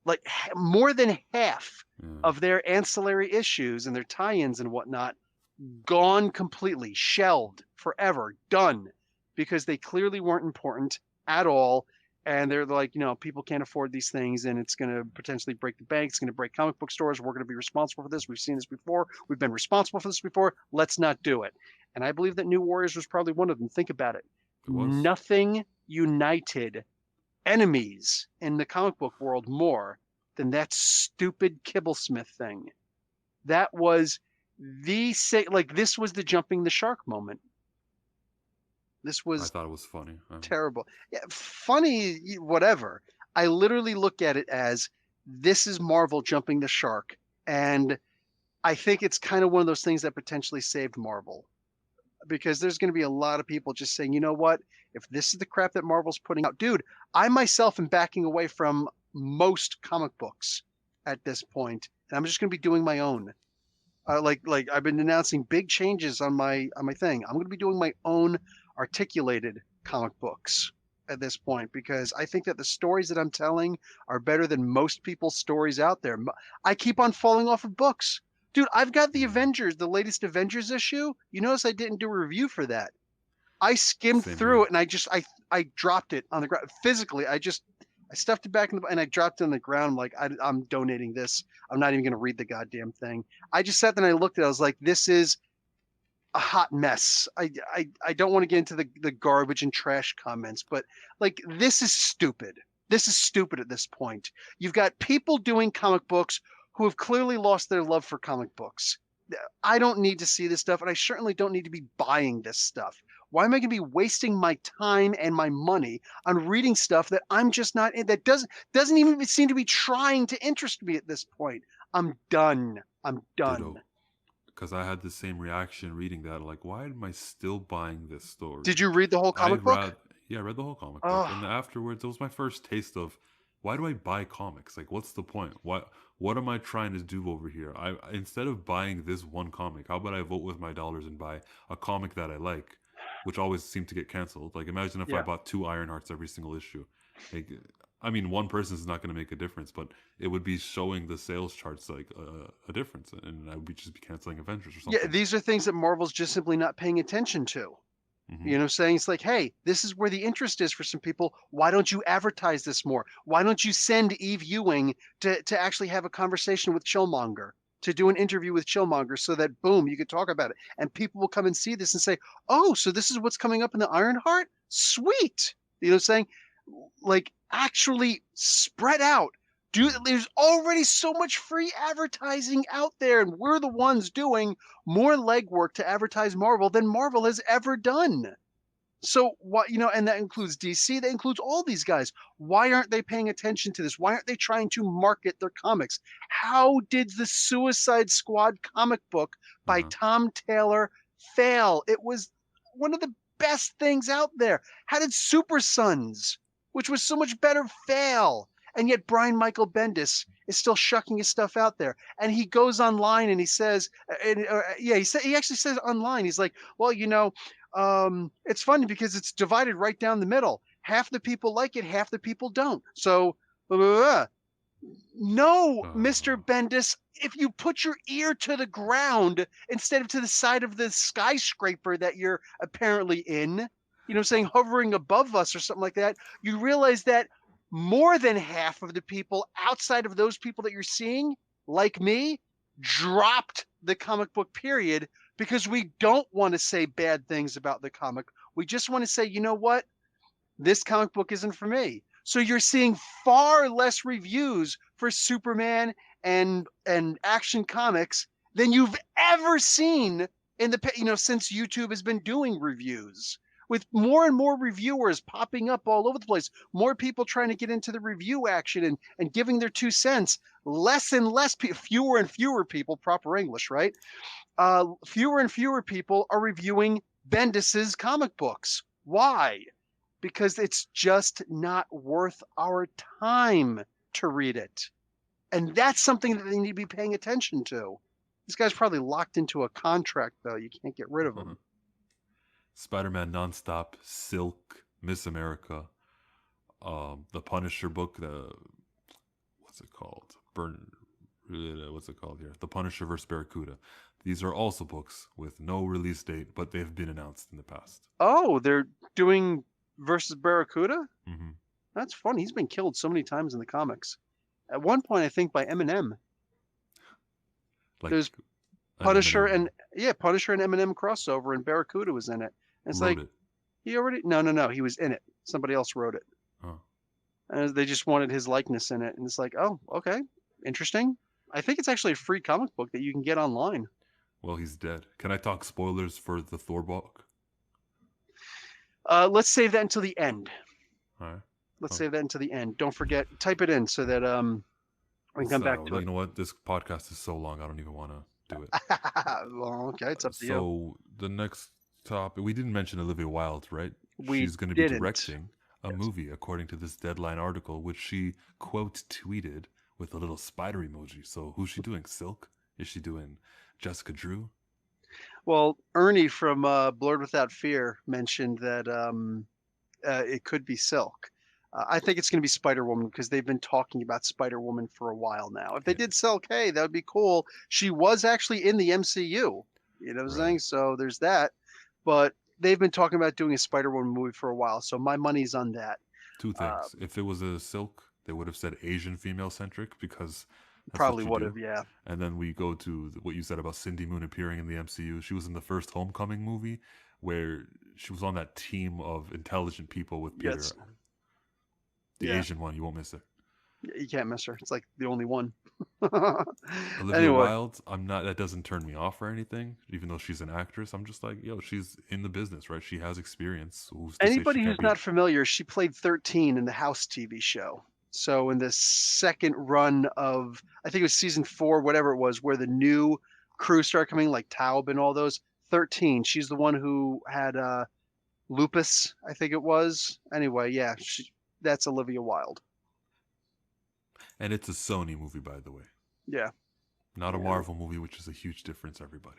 like, more than half of their ancillary issues and their tie-ins and whatnot gone completely, shelved, forever, done, because they clearly weren't important at all. And they're like, you know, people can't afford these things and it's going to potentially break the bank. It's going to break comic book stores. We're going to be responsible for this. We've seen this before. We've been responsible for this before. Let's not do it. And I believe that New Warriors was probably one of them. Think about it. Nothing united enemies in the comic book world more than that stupid Kibblesmith thing. That was this was the jumping the shark moment. This I was thought it was funny. terrible. Yeah, funny, whatever. I literally look at it as this is Marvel jumping the shark. And I think it's kind of one of those things that potentially saved Marvel. Because there's going to be a lot of people just saying, you know what? If this is the crap that Marvel's putting out, dude, I myself am backing away from most comic books at this point, and I'm just going to be doing my own. Like I've been announcing big changes on my thing. I'm going to be doing my own articulated comic books at this point because I think that the stories that I'm telling are better than most people's stories out there. I keep on falling off of books. Dude, I've got the Avengers, the latest Avengers issue. You notice I didn't do a review for that. I skimmed Same through here. it and I dropped it on the ground. Physically, I stuffed it back and I dropped it on the ground. I'm like, I'm donating this. I'm not even going to read the goddamn thing. I just sat there and I looked at it. I was like, this is a hot mess. I don't want to get into the garbage and trash comments, but like, this is stupid. This is stupid at this point. You've got people doing comic books who have clearly lost their love for comic books. I don't need to see this stuff, and I certainly don't need to be buying this stuff. Why am I going to be wasting my time and my money on reading stuff that I'm just not in, that doesn't even seem to be trying to interest me at this point? I'm done. I'm done. Because I had the same reaction reading that. Like, why am I still buying this story? Did you read the whole comic book? Yeah, I read the whole comic book. And afterwards, it was my first taste of, why do I buy comics? Like, what's the point? What am I trying to do over here? Instead of buying this one comic, how about I vote with my dollars and buy a comic that I like, which always seem to get canceled. Like, imagine if I bought 2 Ironhearts every single issue. Like, I mean, one person is not going to make a difference, but it would be showing the sales charts like a difference, and I would just be canceling Avengers or something. Yeah, these are things that Marvel's just simply not paying attention to. You know, saying it's like, hey, this is where the interest is for some people. Why don't you advertise this more? Why don't you send Eve Ewing to actually have a conversation with Chillmonger, to do an interview with Chillmonger so that, boom, you could talk about it. And people will come and see this and say, oh, so this is what's coming up in the Ironheart? Sweet. You know, saying, like, actually spread out. There's already so much free advertising out there, and we're the ones doing more legwork to advertise Marvel than Marvel has ever done. So what, you know, and that includes DC, that includes all these guys. Why aren't they paying attention to this? Why aren't they trying to market their comics? How did the Suicide Squad comic book by Tom Taylor fail? It was one of the best things out there. How did Super Sons, which was so much better, fail? And yet Brian Michael Bendis is still shucking his stuff out there. And he goes online and he says, he actually says online, he's like, well, you know, it's funny because it's divided right down the middle. Half the people like it, half the people don't. So, blah, blah, blah. No, Mr. Bendis, if you put your ear to the ground instead of to the side of the skyscraper that you're apparently in, you know, saying hovering above us or something like that, you realize that more than half of the people outside of those people that you're seeing, like me, dropped the comic book period because we don't want to say bad things about the comic. We just want to say, you know what? This comic book isn't for me. So you're seeing far less reviews for Superman and Action Comics than you've ever seen in the, you know, since YouTube has been doing reviews. With more and more reviewers popping up all over the place, more people trying to get into the review action and giving their 2 cents, less and less, fewer and fewer people, proper English, right? Fewer and fewer people are reviewing Bendis's comic books. Why? Because it's just not worth our time to read it. And that's something that they need to be paying attention to. This guy's probably locked into a contract, though. You can't get rid of him. Spider-Man Nonstop, Silk, Miss America, the Punisher book, what's it called? What's it called here? The Punisher vs. Barracuda. These are also books with no release date, but they've been announced in the past. Oh, they're doing versus Barracuda? That's funny. He's been killed so many times in the comics. At one point, I think by Eminem. Like there's Punisher and Eminem crossover, and Barracuda was in it. And it's like, he already, no, he was in it. Somebody else wrote it. Oh. And they just wanted his likeness in it, and it's like, oh, okay, interesting. I think it's actually a free comic book that you can get online. Well, he's dead. Can I talk spoilers for the Thor book? Let's save that until the end. All right. Let's save that until the end. Don't forget, type it in so that we can come back to it. You know what? This podcast is so long, I don't even want to do it. Well, okay, it's up to you. So the next topic, we didn't mention Olivia Wilde, right? We She's going to be didn't. directing a movie, according to this Deadline article, which she quote tweeted with a little spider emoji. So who's she doing? Silk? Is she doing Jessica Drew? Well, Ernie from Blurred Without Fear mentioned that it could be Silk. I think it's going to be Spider-Woman because they've been talking about Spider-Woman for a while now. If they did Silk, hey, that would be cool. She was actually in the MCU. You know what I'm saying? So there's that. But they've been talking about doing a Spider-Woman movie for a while. So my money's on that. Two things. If it was a Silk, they would have said Asian female-centric because... Probably would have, yeah. And then we go to what you said about Cindy Moon appearing in the MCU. She was in the first Homecoming movie where she was on that team of intelligent people with Peter. Yes. The Asian one, you won't miss her. You can't miss her. It's like the only one. Olivia Wilde, that doesn't turn me off or anything, even though she's an actress. I'm just like, she's in the business, right? She has experience. Anybody who's not familiar, she played 13 in the House TV show. So in the second run of, I think it was season 4, whatever it was, where the new crew started coming, like Taub and all those, 13. She's the one who had lupus, I think it was. Anyway, yeah, that's Olivia Wilde. And it's a Sony movie, by the way. Yeah. Not a Marvel movie, which is a huge difference, everybody.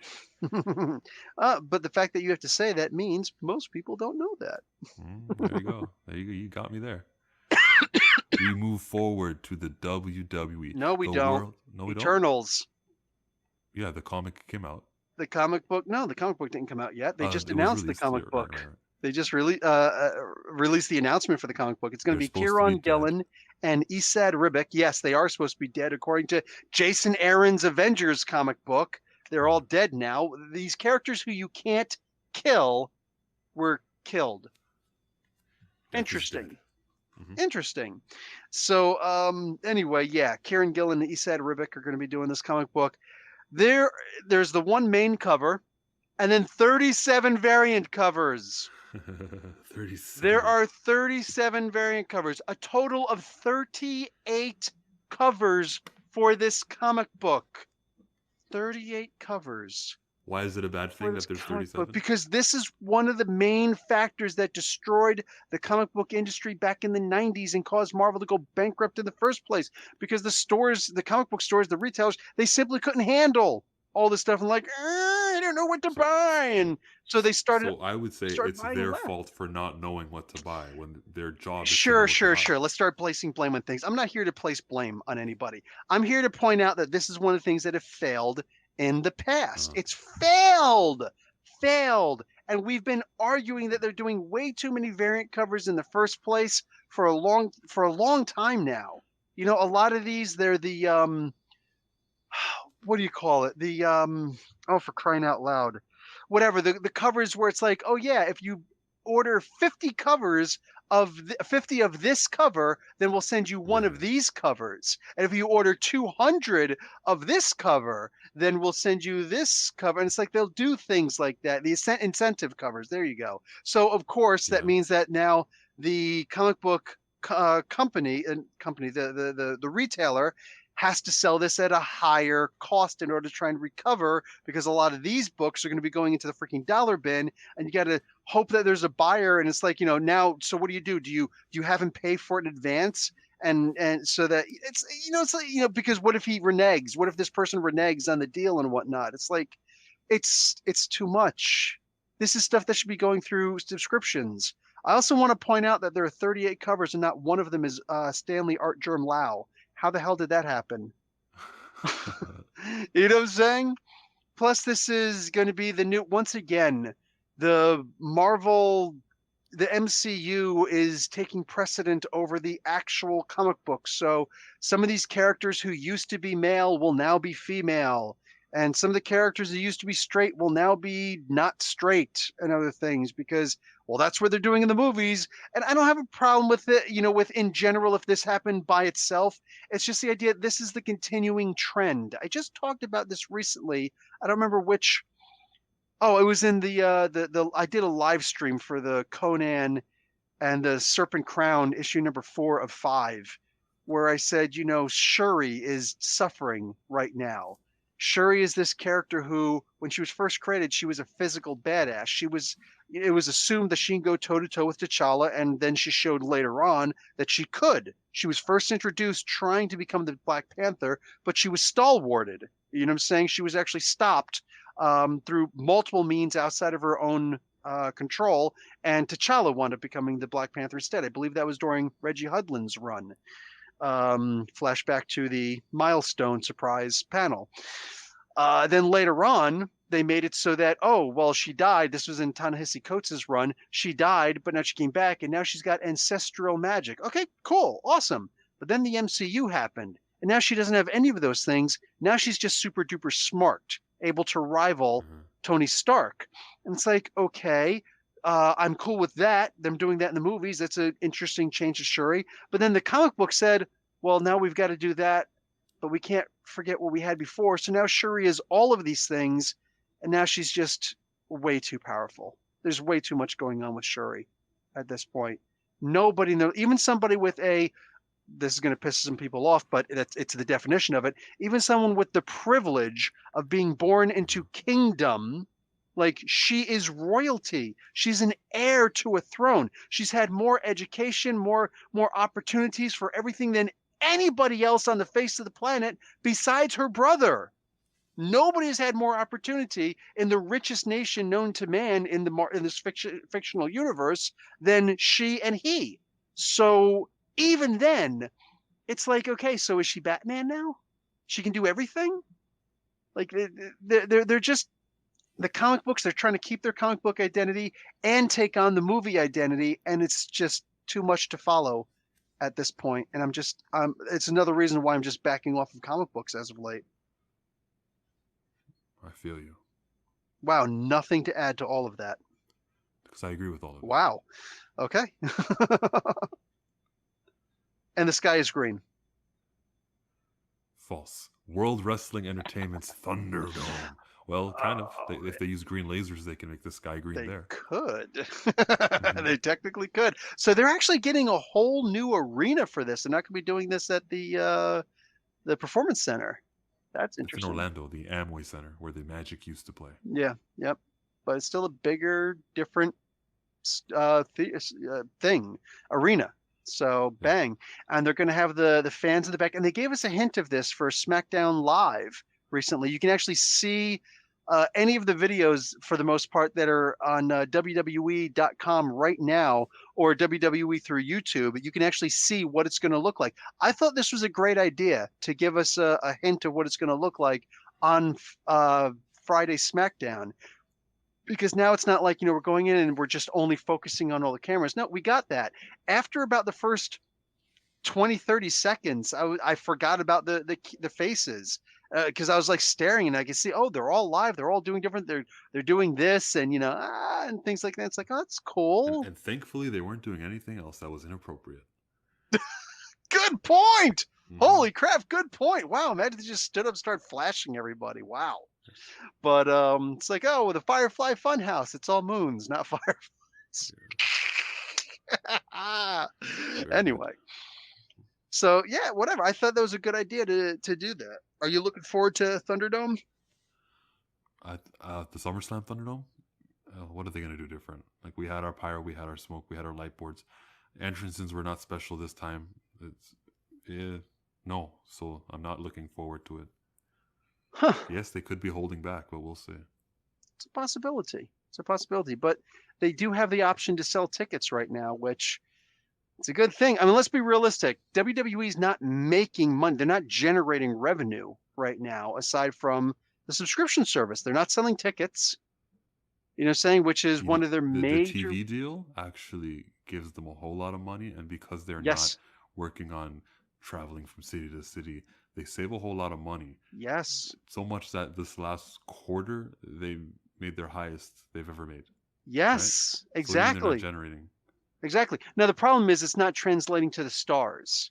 But the fact that you have to say that means most people don't know that. There you go. You got me there. We move forward to the WWE. No, we don't. No, we don't. Eternals. Yeah, the comic came out. The comic book? No, the comic book didn't come out yet. They just announced the comic book. Right. They just released the announcement for the comic book. It's going to be Kieran Gillen and Esad Ribic. Yes, they are supposed to be dead, according to Jason Aaron's Avengers comic book. They're all dead now. These characters who you can't kill were killed. Interesting. Interesting. So anyway, yeah, Kieran Gillen and Esad Ribic are going to be doing this comic book. There's the one main cover, and then 37 variant covers. 37. There are 37 variant covers, a total of 38 covers for this comic book. 38 covers. Why is it a bad thing that there's 37? Because this is one of the main factors that destroyed the comic book industry back in the 90s and caused Marvel to go bankrupt in the first place. Because the comic book stores, the retailers, they simply couldn't handle all this stuff and like, I don't know what to buy. And so they started. So I would say it's their fault for not knowing what to buy when their job is Sure. Let's start placing blame on things. I'm not here to place blame on anybody. I'm here to point out that this is one of the things that have failed in the past. It's failed. And we've been arguing that they're doing way too many variant covers in the first place for a long time now. You know, a lot of these, they're the what do you call it? The for crying out loud. Whatever, the covers where it's like, oh yeah, if you order 50 covers of 50 of this cover, then we'll send you one of these covers. And if you order 200 of this cover, then we'll send you this cover. And it's like they'll do things like that. The incentive covers. There you go. So of course that means that now the comic book company, the retailer has to sell this at a higher cost in order to try and recover, because a lot of these books are going to be going into the freaking dollar bin, and you got to hope that there's a buyer. And it's like, now, so what do? Do you have him pay for it in advance? And so that it's, it's like, because what if he reneges? What if this person reneges on the deal and whatnot? It's like, it's too much. This is stuff that should be going through subscriptions. I also want to point out that there are 38 covers and not one of them is Stanley Art Germ Lau. How the hell did that happen? You know what I'm saying? Plus, this is going to be the new, once again, the MCU is taking precedent over the actual comic books. So some of these characters who used to be male will now be female. And some of the characters that used to be straight will now be not straight and other things because, well, that's what they're doing in the movies. And I don't have a problem with it, with in general, if this happened by itself. It's just the idea this is the continuing trend. I just talked about this recently. I don't remember which. Oh, it was in the I did a live stream for the Conan and the Serpent Crown issue number 4 of 5, where I said, Shuri is suffering right now. Shuri is this character who, when she was first created, she was a physical badass. It was assumed that she can go toe to toe with T'Challa, and then she showed later on that she could. She was first introduced trying to become the Black Panther, but she was stalwarted. You know what I'm saying? She was actually stopped through multiple means outside of her own control, and T'Challa wound up becoming the Black Panther instead. I believe that was during Reggie Hudlin's run. Flashback to the Milestone surprise panel. Then later on, they made it so that, she died. This was in Ta-Nehisi Coates' run. She died, but now she came back, and now she's got ancestral magic. Okay, cool, awesome. But then the MCU happened, and now she doesn't have any of those things. Now she's just super duper smart, able to rival Tony Stark. And it's like, okay, I'm cool with that. Them doing that in the movies. That's an interesting change of Shuri. But then the comic book said, well, now we've got to do that, but we can't forget what we had before. So now Shuri is all of these things, and now she's just way too powerful. There's way too much going on with Shuri at this point. Nobody knows, even somebody with this is going to piss some people off, but it's the definition of it. Even someone with the privilege of being born into kingdom, like she is royalty. She's an heir to a throne. She's had more education, more opportunities for everything than anybody else on the face of the planet besides her brother. Nobody has had more opportunity in the richest nation known to man in this fictional universe than she and he. So even then, it's like, okay, so is she Batman now? She can do everything? Like they're just, the comic books, they're trying to keep their comic book identity and take on the movie identity, and it's just too much to follow at this point. And it's another reason why I'm just backing off of comic books as of late. I feel you. Wow, nothing to add to all of that. Because I agree with all of it. Wow. Okay. And the sky is green. False. World Wrestling Entertainment's Thunderdome. Well, kind of. If they use green lasers, they can make the sky green there. Could. They technically could. So they're actually getting a whole new arena for this. They're not going to be doing this at the Performance Center. That's interesting. It's in Orlando, the Amway Center, where the Magic used to play. Yeah, yep. But it's still a bigger, different arena. So bang. And they're going to have the fans in the back. And they gave us a hint of this for SmackDown Live recently. You can actually see any of the videos, for the most part, that are on WWE.com right now, or WWE through YouTube. You can actually see what it's going to look like. I thought this was a great idea to give us a hint of what it's going to look like on Friday SmackDown. Because now it's not like, we're going in and we're just only focusing on all the cameras. No, we got that. After about the first 20, 30 seconds, I forgot about the faces. Because I was like staring, and I could see, they're all live. They're all doing different. They're doing this, and and things like that. It's like, that's cool. And thankfully, they weren't doing anything else that was inappropriate. Good point. Mm-hmm. Holy crap! Good point. Wow, imagine they just stood up, and started flashing everybody. Wow. But it's like, the Firefly Funhouse. It's all moons, not fireflies. Yeah. Anyway. So yeah, whatever. I thought that was a good idea to do that. Are you looking forward to Thunderdome? The SummerSlam Thunderdome? What are they going to do different? Like, we had our pyro, we had our smoke, we had our light boards. Entrances were not special this time. No, so I'm not looking forward to it. Huh. Yes, they could be holding back, but we'll see. It's a possibility. But they do have the option to sell tickets right now, which... it's a good thing. I mean, let's be realistic. WWE is not making money. They're not generating revenue right now, aside from the subscription service. They're not selling tickets, which is one of their major... The TV deal actually gives them a whole lot of money, and because they're not working on traveling from city to city, They save a whole lot of money. Yes. So much that this last quarter, they made their highest they've ever made. Right? Yes, So even they're not exactly. generating. Exactly. Now, the problem is it's not translating to the stars.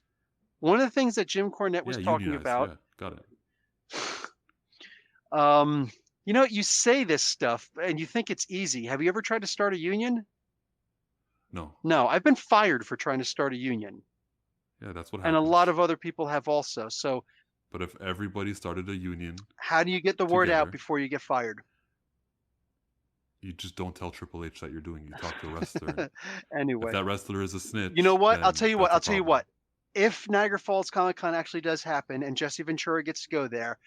One of the things that Jim Cornette was Yeah, talking unionized. about, Yeah, got it. you know, you say this stuff and you think it's easy. Have you ever tried to start a union? No. No, I've been fired for trying to start a union, Yeah, that's what and a happens. lot of other people have also. So But if everybody started a union how do you get the word out together, before you get fired? you just don't tell Triple H that you're doing. You talk to a wrestler. And if Anyway, that wrestler is a you know snitch, what? I'll then tell you what. that's a I'll tell you problem. what. If Niagara Falls Comic Con actually does happen and Jesse Ventura gets to go there,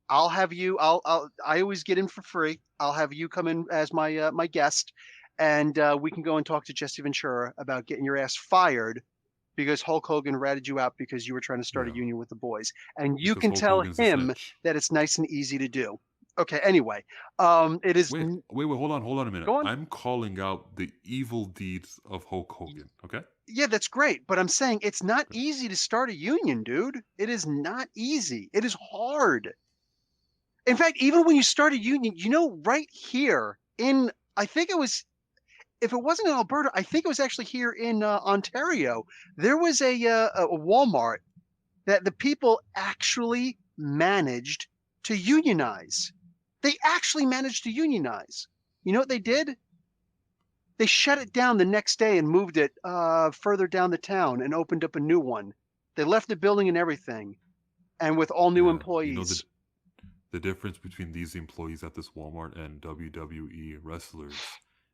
I'll have you. I always get in for free. I'll have you come in as my my guest, and we can go and talk to Jesse Ventura about getting your ass fired because Hulk Hogan ratted you out because you were trying to start a Yeah. union with the boys, and you Because can Hulk tell Hogan's a him snitch. that it's nice and easy to do. Okay. Anyway, it is. Wait, hold on a minute. Go on. I'm calling out the evil deeds of Hulk Hogan, okay? Yeah, that's great, but I'm saying it's not easy to start a union, dude. It is not easy. It is hard. In fact, even when you start a union, you know, right here in, I think it was, if it wasn't in Alberta, I think it was actually here in Ontario. There was a Walmart that the people actually managed to unionize. They actually managed to unionize. You know what they did? They shut it down the next day and moved it further down the town and opened up a new one. They left the building and everything, and with all new Yeah, employees. the difference between these employees at this Walmart and WWE wrestlers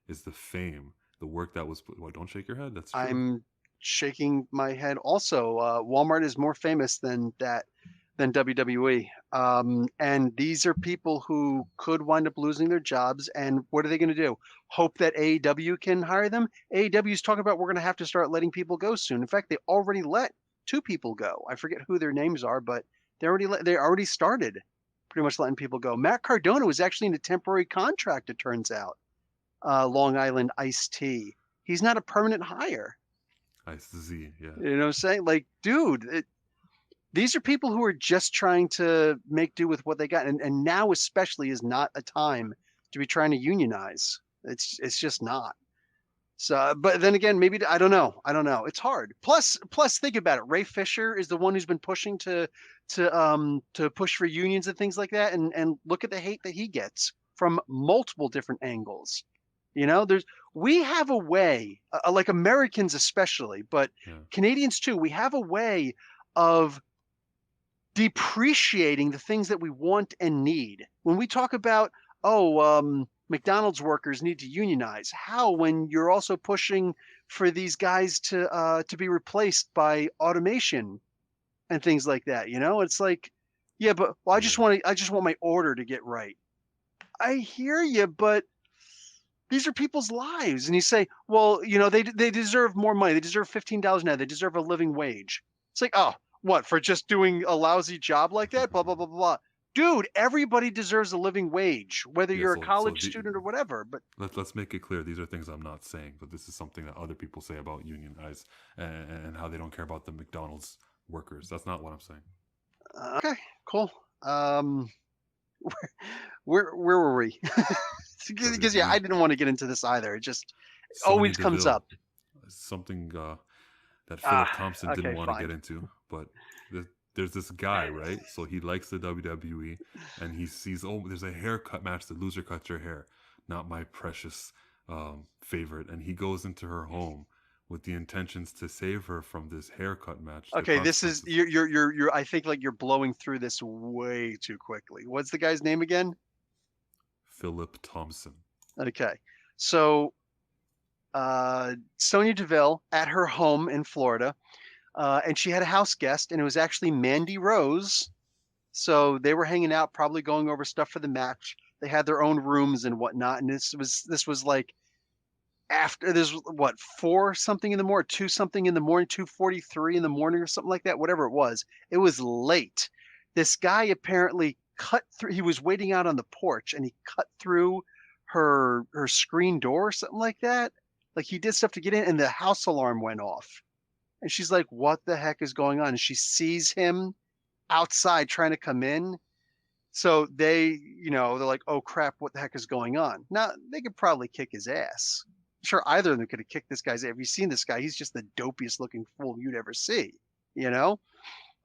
is the fame, the work that was put. Well, don't shake your head. That's true. I'm shaking my head. Also, Walmart is more famous than WWE. And these are people who could wind up losing their jobs. And what are they going to do? Hope that AEW can hire them? AEW is talking about we're going to have to start letting people go soon. In fact, they already let 2 people go. I forget who their names are, but they already started pretty much letting people go. Matt Cardona was actually in a temporary contract, it turns out. Long Island Iced Tea. He's not a permanent hire. Ice Z, yeah. You know what I'm saying? Like, dude, these are people who are just trying to make do with what they got. And now especially is not a time to be trying to unionize. It's just not. So, but then again, maybe I don't know. It's hard. Plus, think about it. Ray Fisher is the one who's been pushing to push for unions and things like that. And look at the hate that he gets from multiple different angles. You know, we have a way, like Americans especially, but Yeah. Canadians too. We have a way of depreciating the things that we want and need. When we talk about, McDonald's workers need to unionize. How, when you're also pushing for these guys to be replaced by automation and things like that? You know, it's like, yeah, but I just want my order to get right. I hear you, but these are people's lives. And you say, well, you know, they deserve more money. They deserve $15 an hour. They deserve a living wage. It's like, oh, what, for just doing a lousy job like that? Blah, blah, blah, blah. Dude, everybody deserves a living wage, whether you're a college student or whatever. But let's make it clear. These are things I'm not saying, but this is something that other people say about unionize and how they don't care about the McDonald's workers. That's not what I'm saying. Okay, cool. Where were we? Because yeah, I didn't want to get into this either. It just always comes Deville, up. Something that Philip Thompson didn't okay, want fine. to get into, but there's this guy, right? So he likes the WWE, and he sees, oh, there's a haircut match. The loser cuts her hair. Not my precious favorite. And he goes into her home with the intentions to save her from this haircut match. Okay, this is you're. I think like you're blowing through this way too quickly. What's the guy's name again? Philip Thompson. Okay, so Sonya Deville at her home in Florida, and she had a house guest, and it was actually Mandy Rose. So they were hanging out, probably going over stuff for the match. They had their own rooms and whatnot, and this was like after this, what, 4 something in the morning, 2 something in the morning, 2:43 in the morning or something like that, whatever it was late. This guy apparently cut through, he was waiting out on the porch and he cut through her screen door or something like that. Like he did stuff to get in and the house alarm went off. And she's like, what the heck is going on? And she sees him outside trying to come in. So they're like, oh crap, what the heck is going on? Now they could probably kick his ass. Sure, either of them could have kicked this guy's ass. Have you seen this guy? He's just the dopiest looking fool you'd ever see, you know?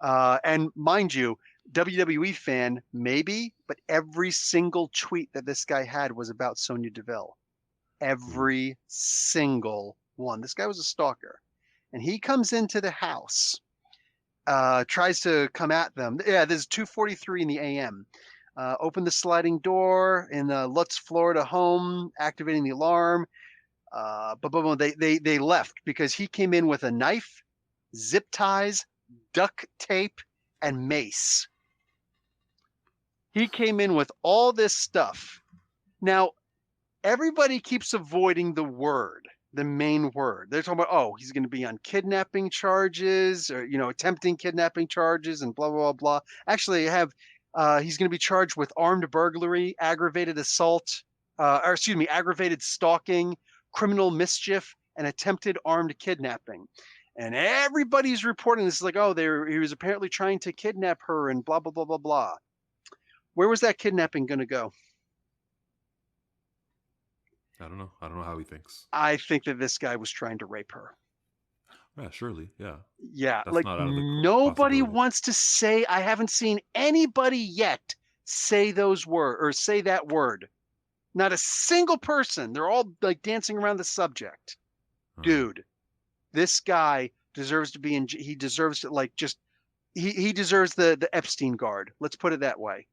And mind you, WWE fan, maybe, but every single tweet that this guy had was about Sonya Deville. Every single one. This guy was a stalker. And he comes into the house, tries to come at them. Yeah, there's 2:43 in the AM. Open the sliding door in the Lutz, Florida home, activating the alarm. But they left because he came in with a knife, zip ties, duct tape, and mace. He came in with all this stuff. Now, everybody keeps avoiding the main word. They're talking about, oh, he's going to be on kidnapping charges or, attempting kidnapping charges and blah, blah, blah, blah. Actually, he's going to be charged with armed burglary, aggravated assault, aggravated stalking, criminal mischief, and attempted armed kidnapping. And everybody's reporting this like, oh, he was apparently trying to kidnap her and blah, blah, blah, blah, blah. Where was that kidnapping going to go? I don't know. I don't know how he thinks. I think that this guy was trying to rape her. Yeah, surely. Yeah. Yeah. That's like not out of the nobody possibility. wants to say, I haven't seen anybody yet say those words or say that word. Not a single person. They're all like dancing around the subject. Dude, this guy deserves to be he deserves to he deserves the Epstein guard. Let's put it that way.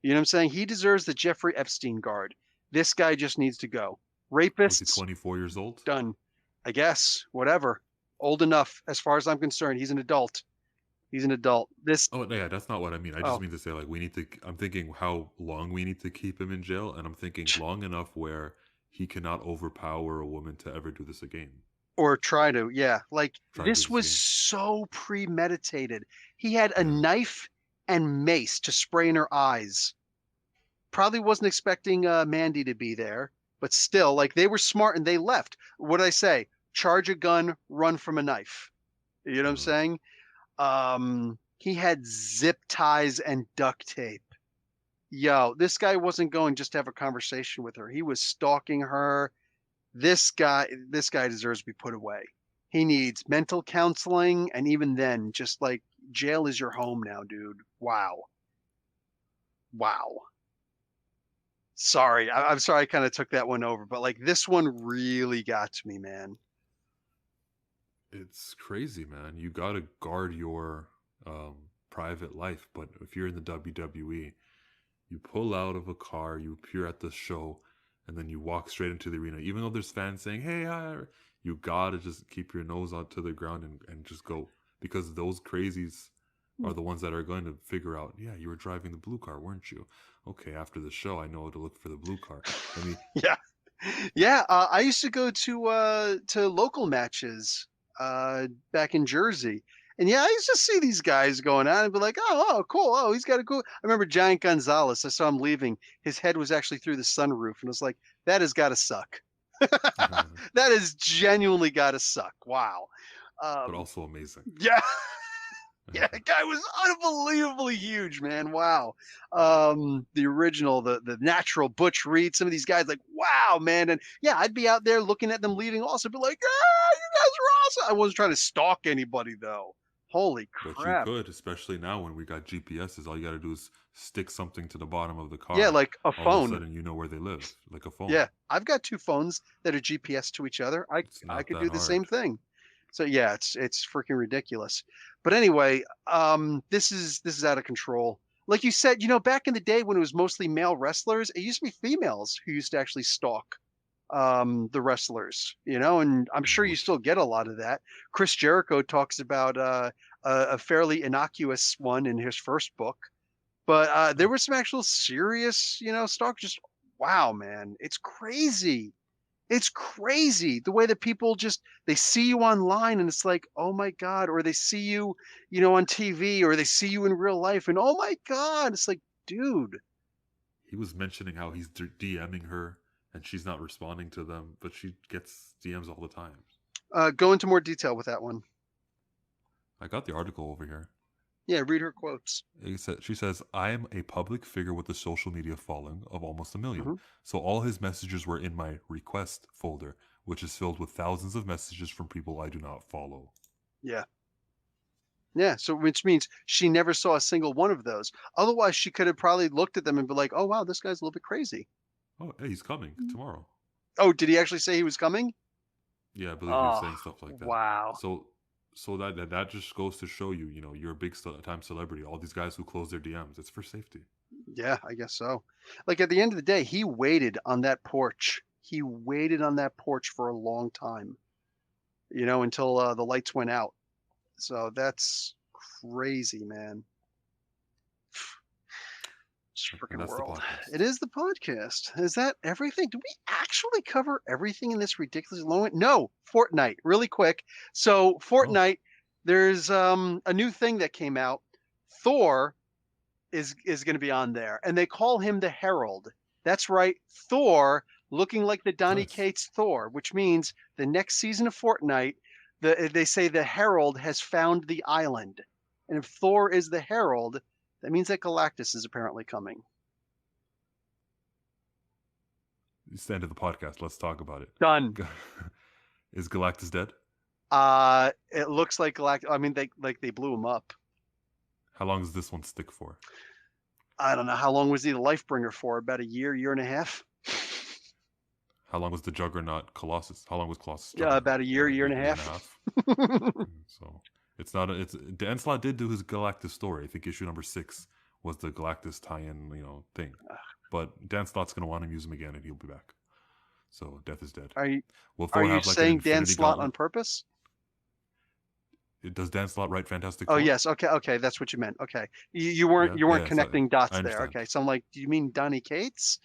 You know what I'm saying? He deserves the Jeffrey Epstein guard. This guy just needs to go. Rapists. Was he 24 years old? Done. I guess. Whatever. Old enough, as far as I'm concerned. He's an adult. He's an adult. Oh yeah, that's not what I mean. I just mean to say, like, I'm thinking how long we need to keep him in jail, and I'm thinking long enough where he cannot overpower a woman to ever do this again. Or try to, yeah. Like, this was so premeditated. He had a knife and mace to spray in her eyes. Probably wasn't expecting Mandy to be there, but still, like, they were smart and they left. What did I say? Charge a gun, run from a knife. You know what I'm saying? He had zip ties and duct tape. Yo, this guy wasn't going just to have a conversation with her. He was stalking her. This guy deserves to be put away. He needs mental counseling, and even then, just like, jail is your home now, dude. Wow. Sorry, I'm sorry I kind of took that one over, but like this one really got to me, man. It's crazy, man. You got to guard your private life, but if you're in the WWE, you pull out of a car, you appear at the show, and then you walk straight into the arena. Even though there's fans saying, hey, you got to just keep your nose out to the ground and just go. Because those crazies are the ones that are going to figure out, yeah, you were driving the blue car, weren't you? Okay, after the show, I know to look for the blue car. I mean, yeah. I used to go to local matches back in Jersey, and yeah, I used to see these guys going out and be like, oh, cool. Oh, he's got a cool. I remember Giant Gonzalez. I saw him leaving. His head was actually through the sunroof, and I was like, that has got to suck. That has genuinely got to suck. Wow. But also amazing. Yeah. Yeah, that guy was unbelievably huge, man. Wow. The original, the natural Butch Reed, some of these guys, like, wow, man. And yeah, I'd be out there looking at them leaving also, be like, you guys are awesome. I wasn't trying to stalk anybody, though. Holy crap. But you could, especially now when we got GPSs. All you got to do is stick something to the bottom of the car. Yeah, like a phone. All of a sudden, you know where they live, like a phone. Yeah, I've got two phones that are GPS to each other. I could do the same thing. So yeah, it's freaking ridiculous. But anyway, this is out of control. Like you said, back in the day when it was mostly male wrestlers, it used to be females who used to actually stalk the wrestlers, and I'm sure you still get a lot of that. Chris Jericho talks about a fairly innocuous one in his first book, but there was some actual serious, stalk. Just wow, man, it's crazy. It's crazy the way that people they see you online and it's like, oh my God, or they see you, on TV, or they see you in real life and oh my God, it's like, dude. He was mentioning how he's DMing her and she's not responding to them, but she gets DMs all the time. Go into more detail with that one. I got the article over here. Yeah, read her quotes. She says, I am a public figure with a social media following of almost 1 million. hmm So all his messages were in my request folder, which is filled with thousands of messages from people I do not follow. Yeah. Yeah, so which means she never saw a single one of those. Otherwise, she could have probably looked at them and be like, "Oh wow, this guy's a little bit crazy." Oh, hey, he's coming tomorrow. Oh, did he actually say he was coming? Yeah, I believe he was Oh, saying stuff like that. wow. So that just goes to show you, you're a big time celebrity. All these guys who close their DMs, it's for safety. Yeah, I guess so. Like at the end of the day, he waited on that porch. He waited on that porch for a long time, until the lights went out. So that's crazy, man. This And freaking that's the world. podcast. It is the podcast. Is that everything? Did we actually cover everything in this ridiculous long? No, Fortnite, really quick. So Oh, Fortnite, there's a new thing that came out. Thor is going to be on there, and they call him the Herald. That's right, Thor, looking like the Donny nice. Cates Thor, which means the next season of Fortnite, they say the Herald has found the island, and if Thor is the Herald, that means that Galactus is apparently coming. It's the end of the podcast. Let's talk about it. Done. Is Galactus dead? It looks like Galactus. I mean, they blew him up. How long does this one stick for? I don't know. How long was he the Lifebringer for? About a year and a half? How long was the Juggernaut Colossus? How long was Colossus? Yeah, about a year and a half. So it's not. Dan Slott did do his Galactus story. I think issue number 6 was the Galactus tie-in, thing. But Dan Slott's gonna want to use him again, and he'll be back. So Death is dead. Are you Thor have, like, saying an Dan Infinity Slott Gauntlet? on purpose? Does Dan Slott write Fantastic Oh Four? yes, okay, that's what you meant. Okay, you weren't Yeah, so connecting I dots there. understand. Okay, so I'm like, do you mean Donny Cates?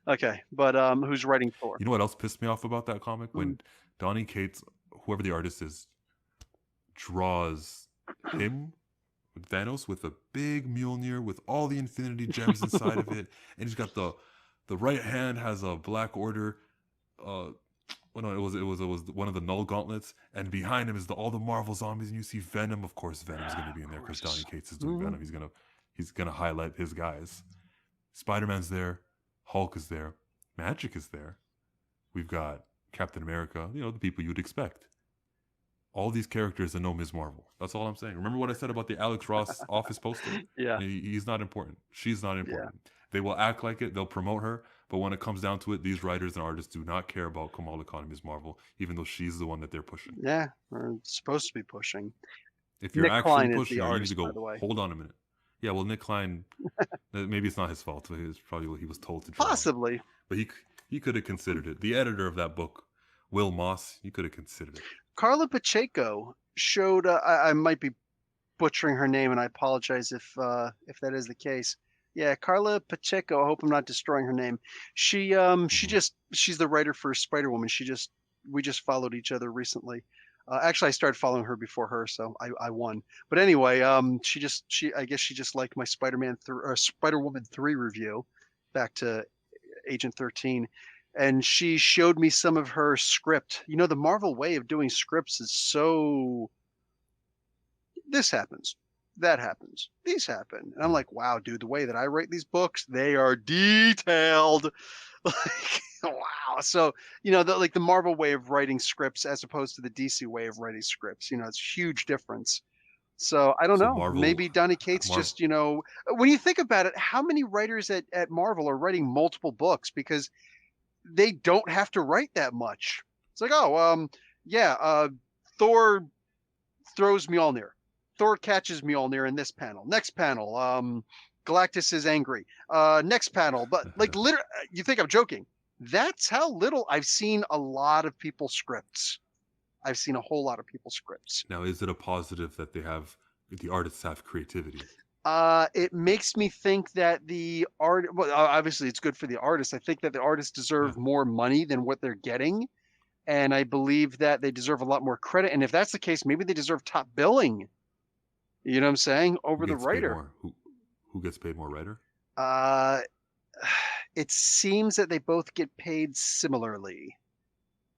Okay, but who's writing Thor? You know what else pissed me off about that comic? When Donny Cates, whoever the artist is, draws him with Thanos with a big Mjolnir with all the Infinity Gems inside of it, and he's got the right hand has a Black Order. Well, no, it was one of the Null Gauntlets, and behind him is all the Marvel zombies, and you see Venom. Of course, Venom's going to be in there because Donny Cates is doing Venom. He's gonna highlight his guys. Spider-Man's there, Hulk is there, Magic is there. We've got Captain America. The people you'd expect. All these characters that know Ms. Marvel. That's all I'm saying. Remember what I said about the Alex Ross office poster? Yeah. He's not important. She's not important. Yeah. They will act like it. They'll promote her. But when it comes down to it, these writers and artists do not care about Kamala Khan and Ms. Marvel, even though she's the one that they're pushing. Yeah, we're supposed to be pushing. If you're Nick actually Klein pushing her, you need to by the go, way. hold on a minute. Yeah, well, Nick Klein, maybe it's not his fault. It's probably what he was told to draw. Possibly. But he could have considered it. The editor of that book, Will Moss, he could have considered it. Carla Pacheco showed, I might be butchering her name, and I apologize if that is the case. Yeah, Carla Pacheco. I hope I'm not destroying her name. She's the writer for Spider-Woman. We just followed each other recently. Actually, I started following her before her, so I won. But anyway, I guess she just liked my Spider-Woman 3 review, back to Agent 13, and she showed me some of her script. The Marvel way of doing scripts is so. This happens. That happens. These happen. And I'm like, wow, dude, the way that I write these books, they are detailed. Like, wow. So, the Marvel way of writing scripts as opposed to the DC way of writing scripts, it's a huge difference. So I don't know. Maybe Donny Cates just, when you think about it, how many writers at Marvel are writing multiple books? Because they don't have to write that much. It's like, Thor throws Mjolnir. Thor catches Mjolnir in this panel. Next panel, Galactus is angry. Next panel, but literally, you think I'm joking. That's how little I've seen a lot of people's scripts. I've seen a whole lot of people's scripts. Now, is it a positive that the artists have creativity? It makes me think that obviously it's good for the artists. I think that the artists deserve more money than what they're getting. And I believe that they deserve a lot more credit. And if that's the case, maybe they deserve top billing. You know what I'm saying? Over the writer. Who gets paid more, writer? It seems that they both get paid similarly.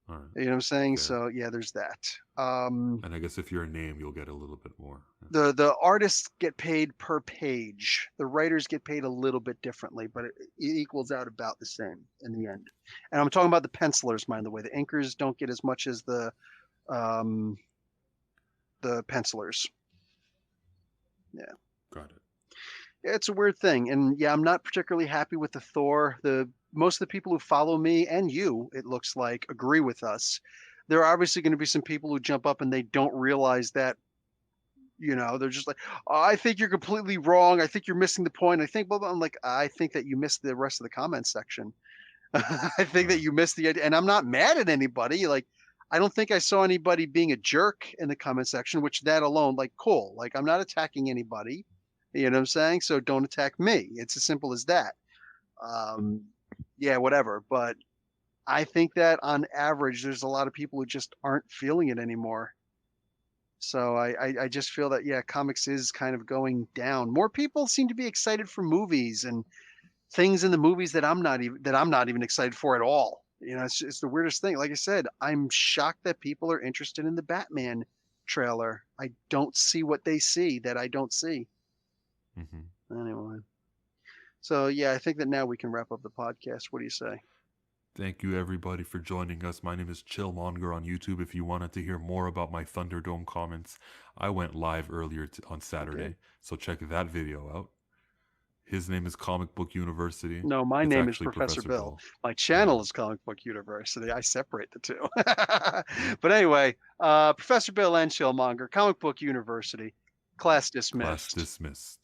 All right. You know what I'm saying? Fair. So yeah, there's that. And I guess if you're a name, you'll get a little bit more. The artists get paid per page. The writers get paid a little bit differently, but it equals out about the same in the end. And I'm talking about the pencilers, mind the way. The inkers don't get as much as the pencilers. Yeah. Got it. Yeah, it's a weird thing. And yeah, I'm not particularly happy with the Thor. Most of the people who follow me and you, it looks like, agree with us. There are obviously going to be some people who jump up and they don't realize that, they're just like, oh, I think you're completely wrong. I think you're missing the point. I think, blah, blah. I'm like, I think that you missed the rest of the comment section. I think that you missed the idea. And I'm not mad at anybody. Like, I don't think I saw anybody being a jerk in the comment section, which that alone, like, cool. Like, I'm not attacking anybody. You know what I'm saying? So don't attack me. It's as simple as that. Yeah, whatever. But I think that on average, there's a lot of people who just aren't feeling it anymore. So I just feel that, yeah, comics is kind of going down. More people seem to be excited for movies and things in the movies that I'm not even excited for at all. It's the weirdest thing. Like I said, I'm shocked that people are interested in the Batman trailer. I don't see what they see that I don't see. Anyway. So yeah, I think that now we can wrap up the podcast. What do you say? Thank you everybody for joining us. My name is Chillmonger on YouTube. If you wanted to hear more about my Thunderdome comments, I went live earlier on Saturday, so check that video out. His name is Comic Book University. No, my name is Professor Bill. My channel is Comic Book University. I separate the two. But anyway, Professor Bill and Chillmonger, Comic Book University. Class dismissed. Class dismissed.